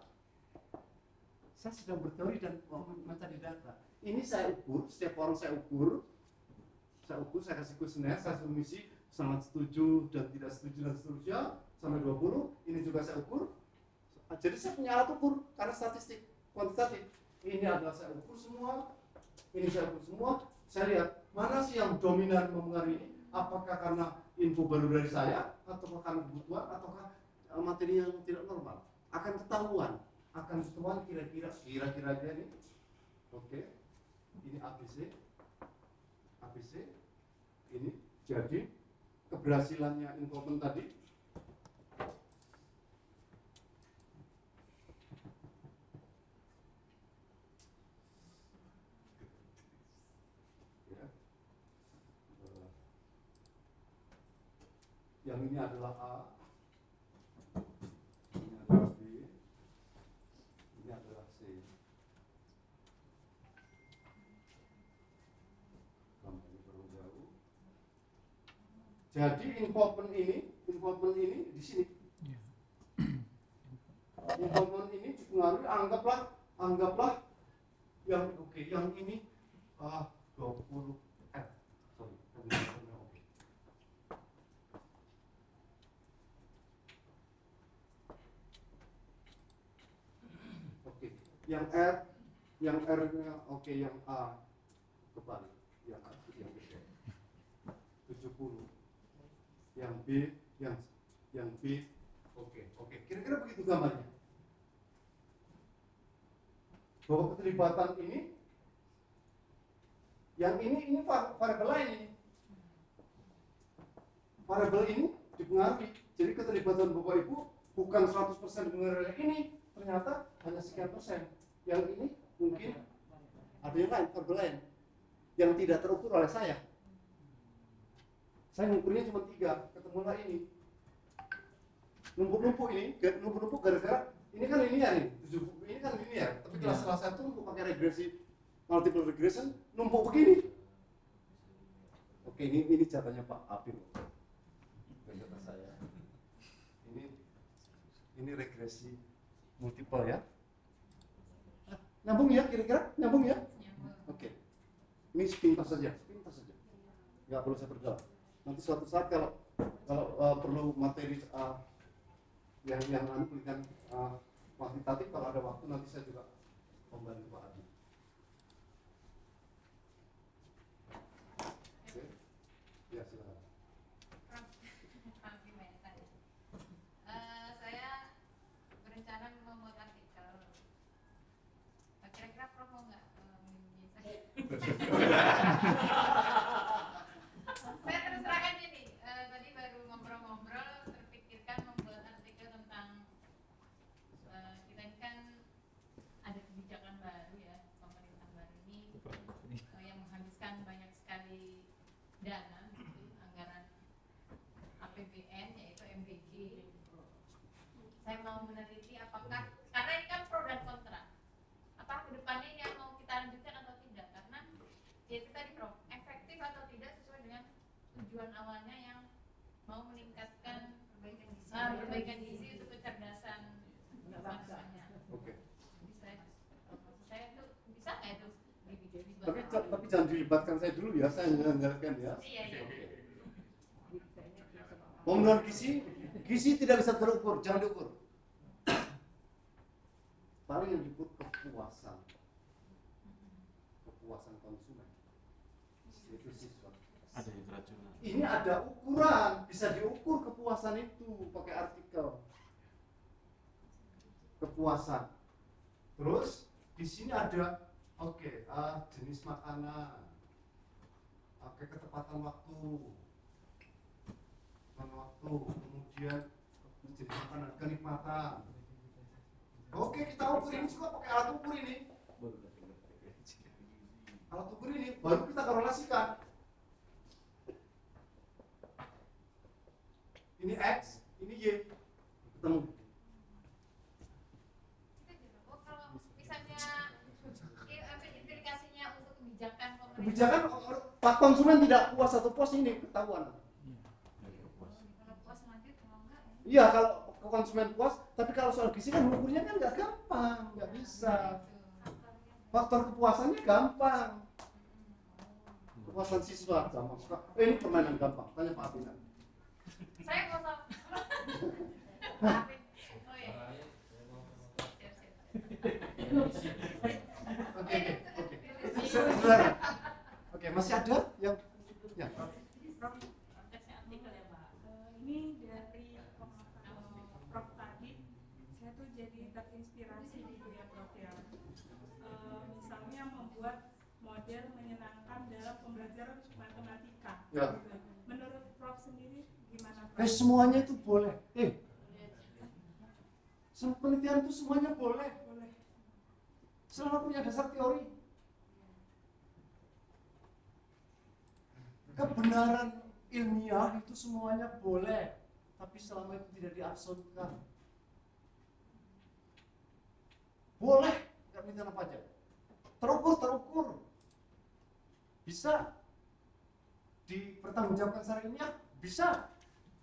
Saya sedang berteori dan mencari data. Ini saya ukur, setiap orang saya ukur, saya kasih kuesioner, saya suruh misi sangat setuju dan tidak setuju dan seterusnya sampai 20. Ini juga saya ukur. Jadi saya punya alat ukur karena statistik kuantitatif. Ini adalah saya ukur semua. Ini saya ukur semua. Saya lihat mana sih yang dominan mempengaruhi ini. Apakah karena info baru dari saya, ataukah karena kebutuhan, ataukah materi yang tidak normal. Akan ketahuan kira-kira aja nih. Oke. Ini ABC. Ini jadi keberhasilannya involvement tadi. Ya. Yang ini adalah A, ini adalah B, ini adalah C. Jadi involvement ini di sini. Involvement ini dipengaruhi, anggaplah yang yang ini 20 yang R-nya yang A kebalik, yang A yang B 70, yang B yang B oke. Kira-kira begitu gambarnya. Bahwa keterlibatan ini, yang ini variabel lain ini. Variabel ini dipengaruhi. Jadi keterlibatan Bapak Ibu bukan 100% mengenai ini, ternyata hanya sekian persen. Yang ini mungkin ada yang lain, variabel lain yang tidak terukur oleh saya. Saya ngukurnya cuma 3, ketemulah ini. Numpuk gara-gara ini kan linear nih, ini kan linear. Tapi kalau setelah saya tumpuk pakai regresi, multiple regression, numpuk begini. Oke, ini catanya Pak Apil. Data saya. Ini regresi multiple ya. Nyambung ya kira-kira? Nyambung ya? Oke. Ini sepintas saja. Nggak perlu saya perdalam. Nanti suatu saat kalau perlu materi yang berikan kuantitatif, kalau ada waktu nanti saya juga membantu Pak Adi. Oke. Ya silakan. Saya berencana membuat artikel. Kira-kira Prof mau nggak membimbing saya? Saya terus terangkan ini, tadi baru ngobrol-ngobrol, terpikirkan membuat artikel tentang kita ini kan ada kebijakan baru ya, pemerintah baru ini yang menghabiskan banyak sekali dana, anggaran APBN yaitu MBG. Saya mau meneliti apakah tujuan awalnya yang mau meningkatkan perbaikan gizi. gizi untuk kecerdasan bangsanya. Oke. Jadi saya tuh bisa nggak itu Tapi jangan dilibatkan saya dulu ya, saya menjelaskan ya. Iya. Pemenuhan gizi tidak bisa terukur, jangan diukur. Paling yang diukur kepuasan konsumen. Itu siswa. Ada yang keracunan. Ini ada ukuran, bisa diukur kepuasan itu pakai artikel. Kepuasan. Terus di sini ada jenis makanan, ketepatan waktu, kemudian jenis makanan, kenikmatan. Oke, kita ukur ini juga pakai alat ukur ini. Alat ukur ini baru kita korelasikan. Ini X, ini Y, ketemu. Kalau misalnya implikasinya untuk kebijakan pemerintah. Kebijakan Pak konsumen tidak puas atau puas ini ketahuan. Kalau puas lanjut kalau enggak ya. Iya, kalau konsumen puas, tapi kalau soal gizi kan mengukurnya kan nggak gampang, nggak bisa. Faktor kepuasannya gampang. Kepuasan siswa gampang. Ini permainan gampang. Tanya Pak Abinan. Saya nggak usah. Maafin. Oh iya. Oke. Oke, masih ada yang ya. Artikel ya Pak. Ini dari Prof tadi, saya tuh jadi terinspirasi gitu ya Prof ya. Misalnya membuat model menyenangkan dalam pembelajaran matematika. Ya. Gitu. Menurut Prof sendiri gimana Prof? Semuanya itu boleh. Penelitian itu semuanya boleh. Selama punya dasar teori. Kebenaran ilmiah itu semuanya boleh, tapi selama itu tidak diabsolutkan. Boleh, nggak minta apa aja. Terukur. Bisa dipertanggungjawabkan secara ilmiah, bisa.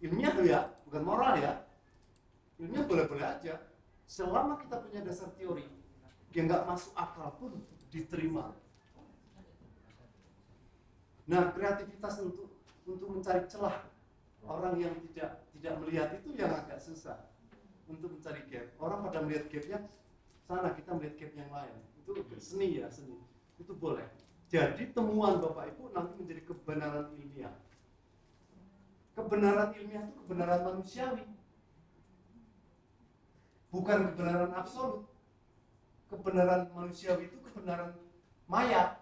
Ilmiah loh ya, bukan moral ya. Ilmiah boleh-boleh aja. Selama kita punya dasar teori, yang nggak masuk akal pun diterima. Nah, kreativitas untuk mencari celah orang yang tidak melihat itu yang agak susah untuk mencari gap. Orang pada melihat gapnya sana, kita melihat gap yang lain. Itu seni. Itu boleh. Jadi temuan Bapak Ibu nanti menjadi kebenaran ilmiah. Kebenaran ilmiah itu kebenaran manusiawi, bukan kebenaran absolut. Kebenaran manusiawi itu kebenaran maya.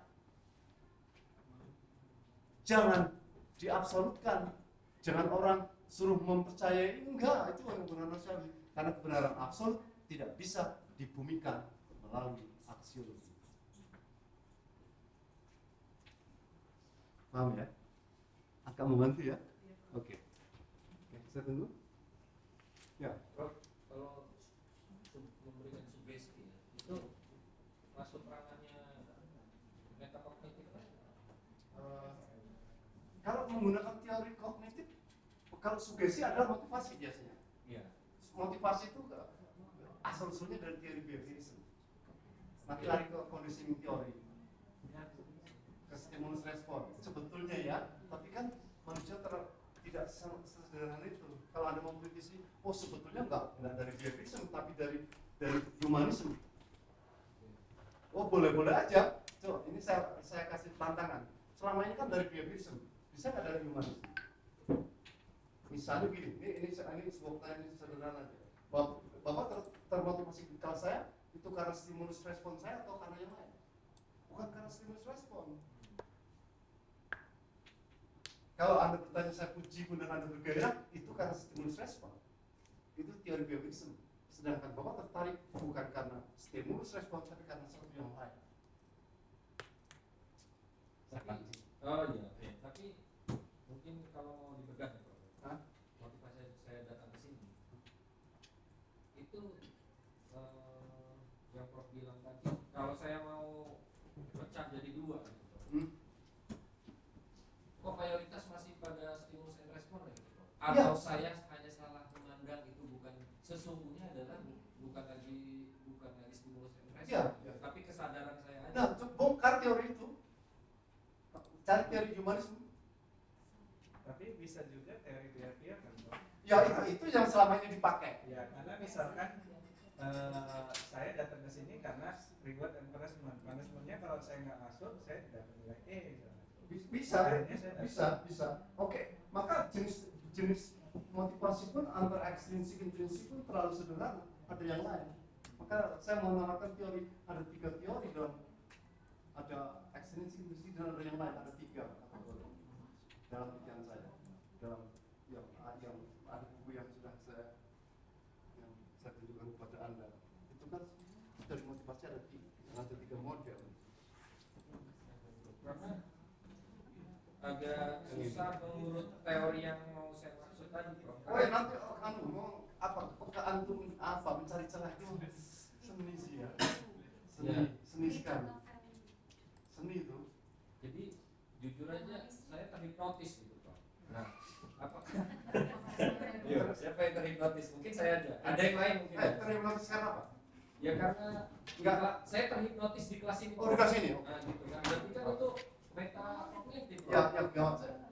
Jangan diabsolutkan. Jangan orang suruh mempercayai, enggak, itu yang kebenaran manusiawi. Karena kebenaran absolut tidak bisa dibumikan melalui aksiologi. Paham ya? Agak membantu ya? Oke. Saya tunggu. Ya. Prof, kalau memberikan sugesti ya, itu masuk ranahnya metakognitif kan? Kalau menggunakan teori kognitif, kalau sugesti adalah motivasi biasanya. Iya. Motivasi itu asal-usulnya dari teori behaviorism. Nanti lari ke conditioning teori, ke stimulus respon. Sebetulnya ya, tapi kan manusia tidak sesederhana itu. Kalau Anda mau kritisi, oh sebetulnya enggak dari behaviorism, tapi dari humanism. Oh boleh-boleh aja. Coba ini saya kasih tantangan. Selama ini kan dari behaviorism, bisa nggak dari humanism? Misalnya gini, ini sebuah pertanyaan yang sederhana aja. Bapak termotivasi kalau saya itu karena stimulus respon saya atau karena yang lain? Bukan karena stimulus respon. Kalau Anda bertanya saya puji kemudian Anda bergairah, itu karena stimulus respon. Itu teori behaviorism. Sedangkan Bapak tertarik bukan karena stimulus respon, tapi karena sesuatu yang lain. Tapi mungkin kalau mau dibedah ya Prof, motivasi saya datang ke sini itu yang Prof bilang tadi, kalau saya mau pecah jadi dua gitu, kok mayoritas masih pada atau saya hanya salah memandang itu bukan sesungguhnya adalah bukan lagi stimulus and response, Iya. tapi kesadaran saya aja. Nah, bongkar teori itu, cari teori humanisme. Tapi bisa juga teori behavior kan, Bang? Ya itu yang selama ini dipakai. Ya, karena misalkan saya datang ke sini karena reward and punishment. Punishmentnya kalau saya nggak masuk, saya tidak nilai E. Bisa. Oke, maka jenis motivasi pun antara ekstrinsik intrinsik pun terlalu sederhana. Ada yang lain. Maka saya mau menamakan teori, ada 3 teori ada ekstrinsik intrinsik dan ada yang lain, ada 3 kategori dalam pikiran saya. Dalam yang ada buku yang sudah saya tunjukkan kepada Anda. Itu kan dari motivasi ada 3 model. Karena agak susah menurut teori yang mau saya maksud tadi, Prof. Oh ya, nanti mau apa? Pekaan untuk apa? Mencari celah itu seni sih ya. Seni sekali. Seni itu. Jadi jujur aja saya terhipnotis gitu, Prof. Nah, apakah siapa yang terhipnotis? Mungkin saya aja. Ada yang lain mungkin. Terhipnotis karena apa? Ya karena saya terhipnotis di kelas ini. Oh, di kelas ini. Nah, gitu. Nah, berarti kan itu meta kognitif. Ya, gawat saya.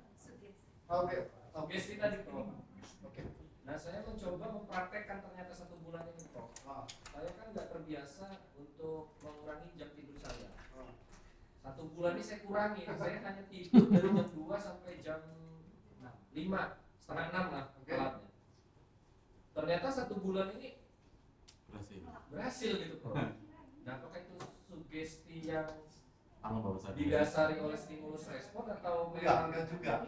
Oke. Sugesti tadi, Prof. Oke. Nah, saya mencoba mempraktekkan ternyata 1 bulan ini, Prof. Saya kan nggak terbiasa untuk mengurangi jam tidur saya. 1 bulan ini saya kurangi. Saya hanya tidur dari jam 2 sampai jam 5, setengah 6 lah telatnya. Ternyata 1 bulan ini berhasil gitu, Prof. Nah, apakah itu sugesti yang didasari oleh stimulus respon atau enggak juga.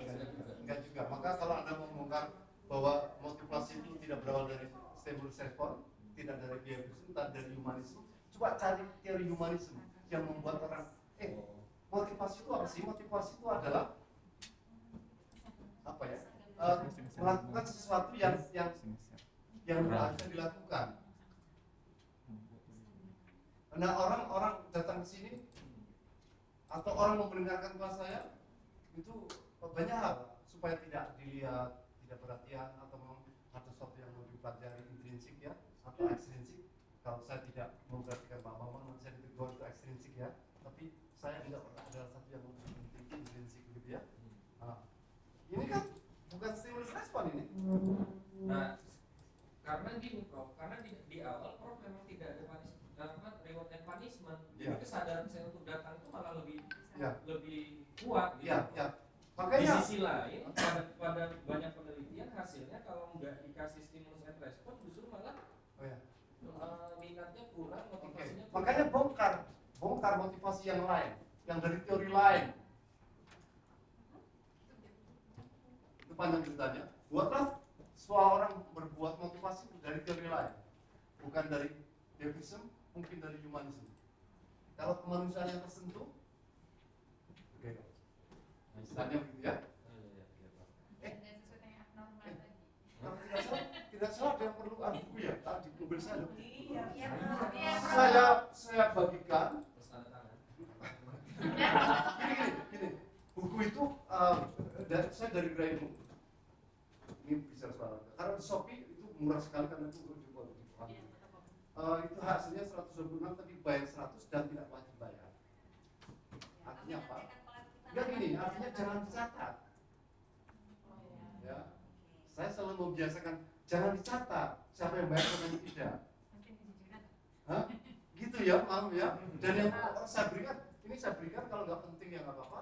Maka kalau Anda membongkar bahwa motivasi itu tidak berawal dari stimulus respon, tidak dari behaviorisme, tidak dari humanisme, coba cari teori humanisme yang membuat orang motivasi itu apa sih? Motivasi itu adalah apa ya? Melakukan sesuatu yang harusnya dilakukan. Nah, orang datang ke sini atau orang mau mendengarkan kelas saya itu banyak hal supaya tidak dilihat, tidak perhatian atau memang ada sesuatu yang mau dipelajari intrinsik ya atau ekstrinsik. Kalau saya tidak memperhatikan Pak Maman, saya ditegur itu ekstrinsik ya. Tapi saya tidak pernah ada satu yang intrinsik gitu ya. Nah, ini kan bukan stimulus respon ini. Nah, karena gini, Prof, karena di awal Prof memang tidak ada reward and punishment. Jadi kesadaran saya untuk datang itu malah lebih kuat gitu. Makanya di sisi lain pada banyak penelitian hasilnya kalau nggak dikasih stimulus and respon justru malah minatnya kurang, motivasinya kurang. Makanya bongkar motivasi yang lain, yang dari teori lain. Itu panjang ceritanya. Buatlah semua orang berbuat motivasi dari teori lain, bukan dari behaviorisme, mungkin dari humanisme. Kalau kemanusiaan yang tersentuh, misalnya begitu ya. Tidak salah ada yang perlu buku ya. Tadi di mobil saya. Saya bagikan. Gini. Buku itu saya dari Grainu. Ini bisa suara. Karena di Shopee itu murah sekali karena itu dijual. Itu hasilnya 126 tapi bayar 100 dan tidak wajib bayar. Artinya apa? Enggak gini, artinya jangan dicatat. Ya. Saya selalu membiasakan jangan dicatat siapa yang bayar dan yang tidak. Hah? Gitu ya, maaf ya. Dan yang saya berikan kalau nggak penting ya nggak apa-apa.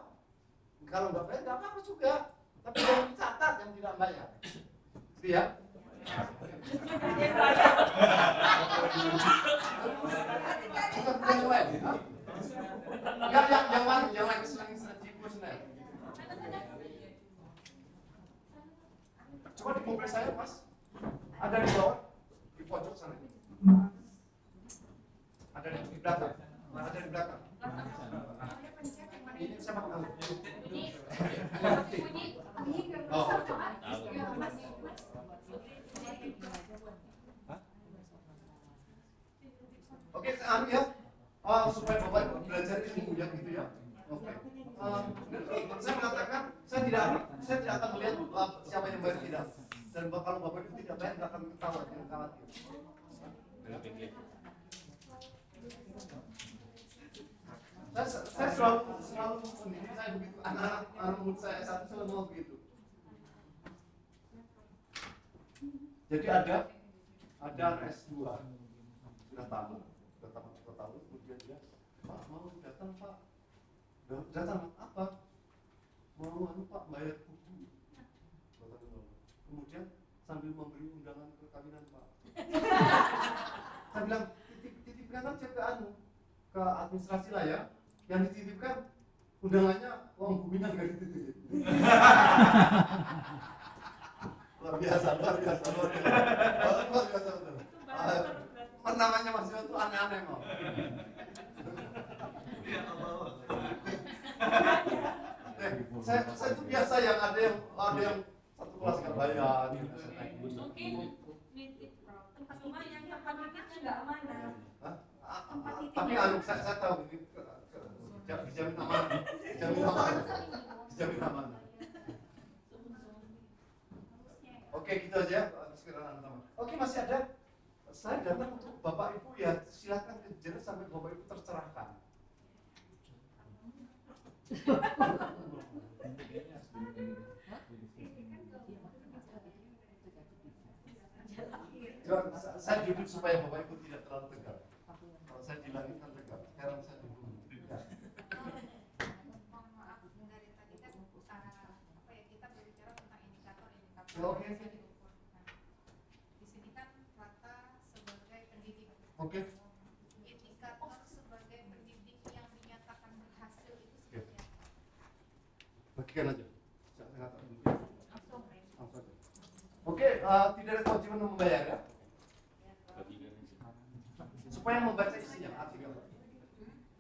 Kalau nggak bayar nggak apa-apa juga. Tapi jangan dicatat yang tidak bayar. Gitu ya. Bukan yang lain. Yang lain sering coba di mobil saya, Mas. Ada di bawah, di pojok sana. Ada di belakang. Ada di belakang. Ini siapa kamu? Oh. Oke, ya. Supaya Bapak belajar ilmu ya gitu ya. Oke. Saya mengatakan saya tidak akan melihat siapa yang bayar tidak. khawatir. Saya selalu mendidik saya begitu, anak murid saya satu selalu mau begitu. Jadi ada anak S2 sudah tamat 2 tahun, kemudian dia, Pak mau datang Pak, datang apa? Mau Pak bayar buku. Kemudian sambil memberi undangan perkawinan Pak. Saya bilang titipkan aja ke administrasi lah ya. Yang dititipkan undangannya uang bukunya nggak dititip. Luar biasa betul. Namanya mahasiswa itu aneh-aneh mau. Saya itu biasa yang ada yang satu kelas nggak bayar. Mungkin nitip tempat cuma yang tempat nitipnya nggak amanah. Tapi saya tahu ini dijamin aman. Oke, gitu aja. Oke, masih ada. Saya datang untuk Bapak Ibu ya, silakan kejar sampai Bapak Ibu tercerahkan. Saya duduk supaya Bapak Ibu tidak terlalu tegang. Kalau saya dilangitkan tegang, sekarang saya duduk. Ya. Mohon maaf dari tadi kan apa ya, kita berbicara tentang indikator. Oke. Bisa diukur. Nah, di sini kan rata sebagai pendidik. Oke. Indikator sebagai pendidik yang dinyatakan berhasil itu seperti apa? Bagikan aja. Langsung aja. Oke, tidak ada kewajiban membayar ya. Supaya membaca isinya artikel.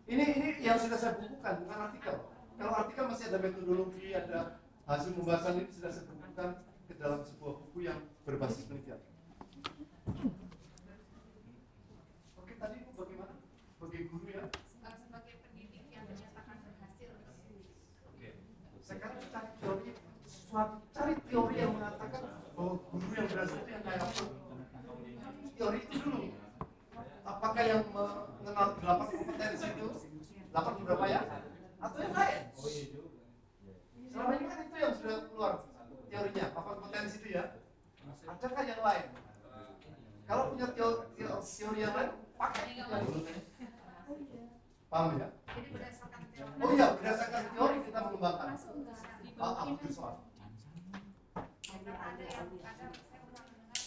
Ini yang sudah saya bukukan, bukan artikel. Kalau artikel masih ada metodologi, ada hasil pembahasan, ini sudah saya bukukan ke dalam sebuah buku yang berbasis penelitian. Oke, tadi itu bagaimana? Sebagai guru ya? Sebagai pendidik yang dinyatakan berhasil. Oke. Sekarang cari teori yang mengatakan bahwa guru yang berhasil itu yang kayak apa? Teori itu dulu. Apakah yang mengenal 8 kompetensi itu 8 berapa ya? Atau yang lain? Selama ini kan itu yang sudah keluar teorinya, 8 kompetensi itu ya. Adakah yang lain? Kalau punya teori yang lain, pakai yang dulu. Paham ya? Jadi berdasarkan teori. Oh iya, berdasarkan teori kita mengembangkan. Betul soal. Karena ada yang saya pernah mendengar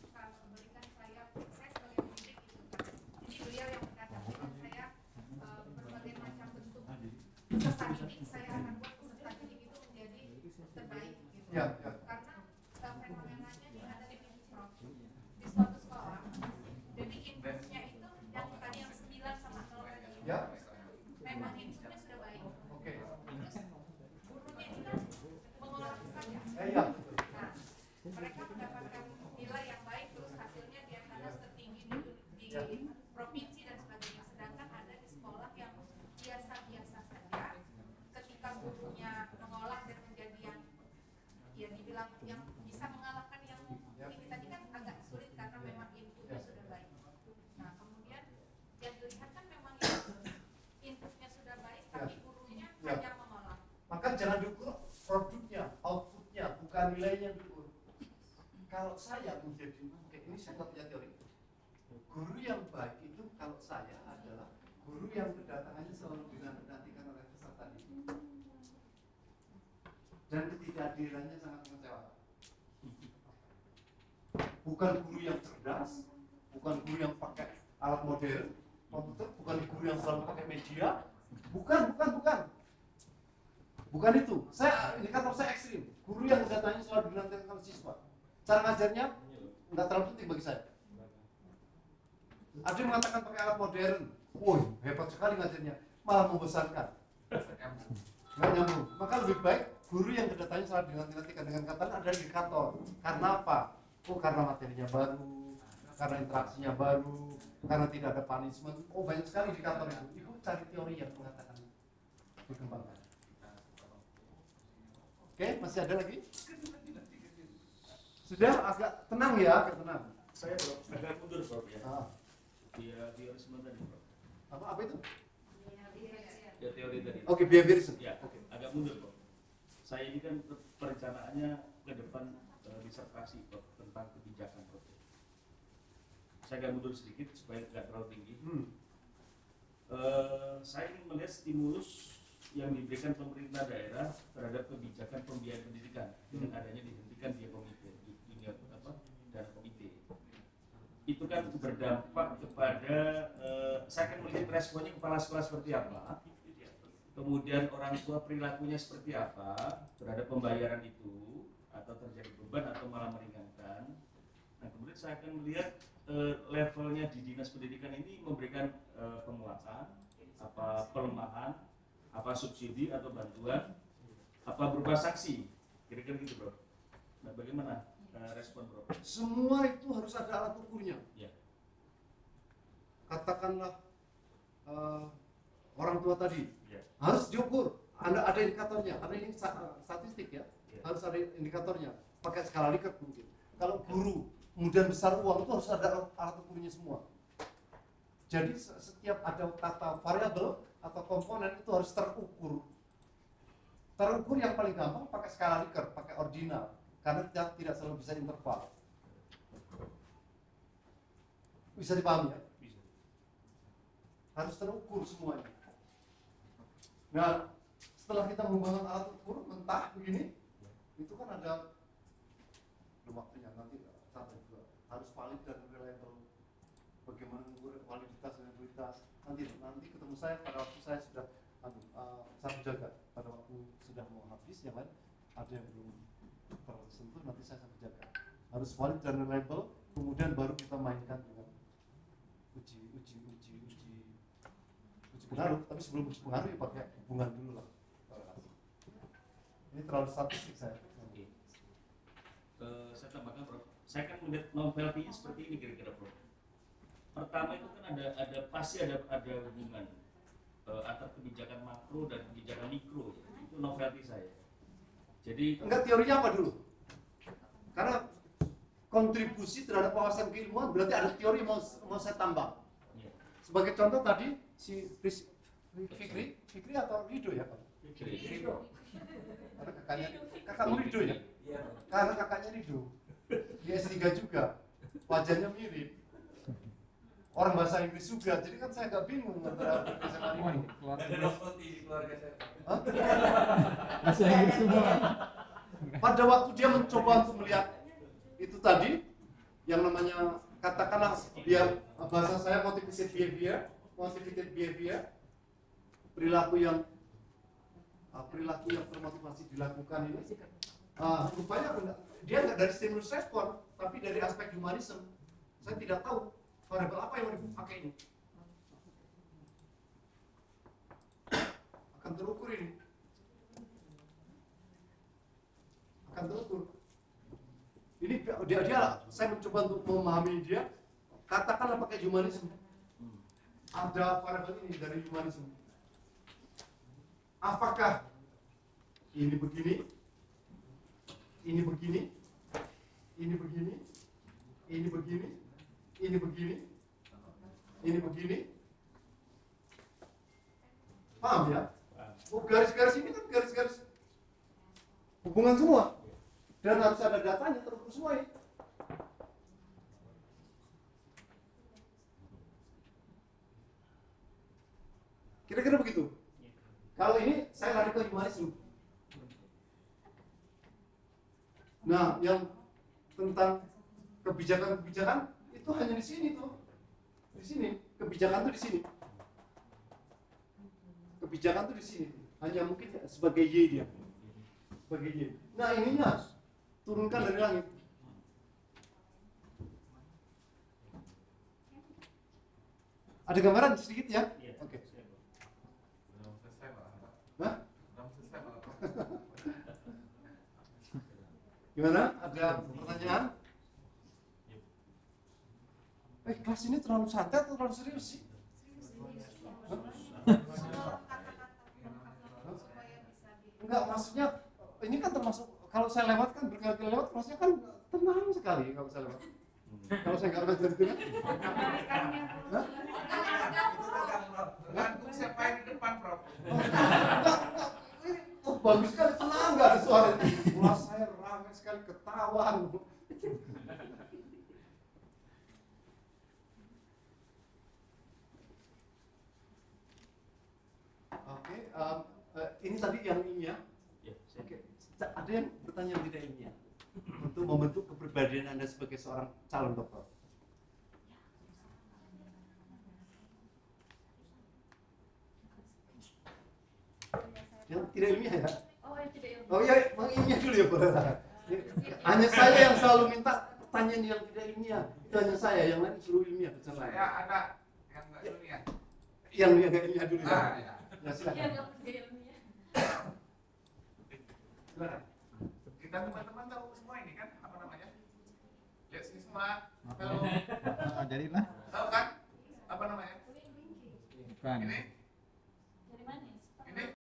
kan berikan saya sebagai pendidik itu kan. Ini beliau yang berkata saya berbagai macam bentuk peserta didik saya akan buat peserta didik itu menjadi terbaik gitu. Ya. Karena fenomenanya ini ada di Prof. Di suatu sekolah. Jadi inputnya itu yang tadi yang 9 sama 0 tadi. Ya. Memang inputnya sudah baik. Oke. Terus gurunya ini kan mengolah saja. Iya. Nah, mereka mendapatkan nilai yang baik, terus hasilnya di atas tertinggi di provinsi dan sebagainya. Sedangkan ada di sekolah yang biasa-biasa saja. Ketika gurunya mengolah dan menjadi yang ya dibilang yang bisa mengalahkan yang ini tadi kan agak sulit karena memang inputnya sudah baik. Nah, kemudian yang dilihat kan memang yang inputnya sudah baik, tapi gurunya hanya mengolah. Maka jangan diukur produknya, outputnya, bukan nilainya diukur. Kalau saya menjadi, ini saya punya teori. Guru yang baik itu kalau saya adalah guru yang kedatangannya selalu dinantikan oleh peserta didik. Dan ketidakhadirannya sangat mengecewakan. Bukan guru yang cerdas, bukan guru yang pakai alat modern, komputer, bukan guru yang selalu pakai media, bukan. Bukan itu. Indikator saya ekstrim. Guru yang kedatangannya selalu dinantikan oleh siswa. Cara ngajarnya nggak terlalu penting bagi saya. Ada yang mengatakan pakai alat modern, woi hebat sekali ngajarnya, malah membesarkan. Nggak nyambung. Maka lebih baik guru yang kedatangannya selalu dinantikan dengan kata ada indikator. Karena apa? Oh karena materinya baru, karena interaksinya baru, karena tidak ada punishment. Oh banyak sekali indikator itu. Ibu cari teori yang mengatakan dikembangkan. Oke, masih ada lagi? Sudah agak tenang ya, agak tenang. Saya agak mundur Prof ya. Ah. Behaviorisme tadi Prof. Apa itu? Ya teori tadi. Oke, behaviorism. Ya, Oke. agak mundur Prof. Saya ini kan perencanaannya ke depan disertasi Prof tentang kebijakan Prof. Saya agak mundur sedikit supaya tidak terlalu tinggi. Saya ingin melihat stimulus yang diberikan pemerintah daerah terhadap kebijakan pembiayaan pendidikan dengan adanya dihentikan biaya komite, dana komite. Itu kan berdampak kepada saya akan melihat responnya kepala sekolah seperti apa, kemudian orang tua perilakunya seperti apa terhadap pembayaran itu, atau terjadi beban atau malah meringankan. Nah kemudian saya akan melihat levelnya di dinas pendidikan ini memberikan penguatan, apa pelemahan, apa subsidi atau bantuan, apa berupa sanksi, kira-kira gitu Bro. Nah bagaimana respon Bro? Semua itu harus ada alat ukurnya. Ya. Katakanlah orang tua tadi Ya. harus diukur. Ada indikatornya, karena ini statistik ya. Ya. Harus ada indikatornya. Pakai skala Likert mungkin. Kalau guru kemudian besar uang itu harus ada alat ukurnya semua. Jadi setiap ada kata variabel atau komponen itu harus terukur. Terukur yang paling gampang pakai skala Likert, pakai ordinal, karena kita tidak selalu bisa interval. Bisa dipahami ya? Bisa. Harus terukur semuanya. Nah, setelah kita membangun alat ukur mentah begini, itu kan ada waktunya nanti sampai juga harus valid dan reliable. Bagaimana mengukur validitas dan reliabilitas nanti ketemu saya pada waktu saya sudah saya jaga pada waktu sudah mau habis, yang lain ada yang belum tersentuh, nanti saya jaga harus valid dan reliable, kemudian baru kita mainkan dengan uji pengaruh. Tapi sebelum uji pengaruh ya pakai hubungan dulu lah. Ini terlalu statistik saya. Oke. Saya tambahkan Prof. Saya kan melihat novelty-nya seperti ini kira-kira Prof. Pertama itu kan pasti ada hubungan antara kebijakan makro dan kebijakan mikro. Itu novelty saya. Jadi Enggak, teorinya apa dulu? Karena kontribusi terhadap wawasan keilmuan berarti ada teori mau saya tambah. ya, Sebagai contoh tadi si Fikri atau Rido ya Pak? Rido. Karena kakakmu Rido ya? Iya. Karena kakaknya Rido. Di S3 juga. Wajahnya mirip. Orang bahasa Inggris juga. Jadi kan saya agak bingung antara Fikri sama Rido. Ada roti di keluarga saya. Hah? Bahasa Inggris semua. Pada waktu dia mencoba untuk melihat itu tadi yang namanya katakanlah biar bahasa saya motivated behavior, perilaku yang termotivasi dilakukan ini, rupanya dia nggak dari stimulus respon, tapi dari aspek humanisme. Saya tidak tahu variabel apa yang mau dipakai ini. Akan terukur ini. Akan terukur. Ini dia saya mencoba untuk memahami dia. Katakanlah pakai humanisme. Ada variabel ini dari humanisme. Apakah ini begini, ini begini, ini begini, ini begini, ini begini, ini begini? Paham ya? Oh, garis-garis ini kan garis-garis hubungan semua. Dan harus ada datanya terukur semua ini. Kira-kira begitu. Kalau ini saya lari ke humanisme. Nah, yang tentang kebijakan-kebijakan itu hanya di sini tuh. Di sini, kebijakan tuh di sini. Kebijakan tuh di sini. Hanya mungkin sebagai Y dia. Sebagai Y. Nah, ininya turunkan dari langit. Ada gambaran sedikit ya? Oke. Hah? Gimana? Ada pertanyaan? Kelas ini terlalu santai atau terlalu serius sih? Enggak, maksudnya ini kan termasuk kalau saya lewat kan berkali-kali lewat kelasnya kan tenang sekali kalau saya lewat. Kalau saya nggak belajar itu kan? Gantung siapa yang di depan, Prof? Oh, bagus sekali, tenang nggak ada suara itu. Kelas saya ramai sekali ketawa. Oke, ini tadi yang ilmiah. Ya, Oke, ada yang bertanya yang tidak ilmiah untuk membentuk kepribadian Anda sebagai seorang calon dokter. Yang tidak ilmiah ya? Oh, yang tidak ilmiah. Oh iya, yang ilmiah dulu ya boleh. Hanya saya yang selalu minta pertanyaan yang tidak ilmiah. Itu hanya saya, yang lain suruh ilmiah. Saya ada yang nggak ilmiah. Yang nggak ilmiah dulu ya. Ya. Ya silakan. Yang tidak ilmiah. Silakan. Kita teman-teman tahu semua ini kan, apa namanya? Lihat sini semua. Halo. Jadilah Tahu kan? Apa namanya? bukan. Ini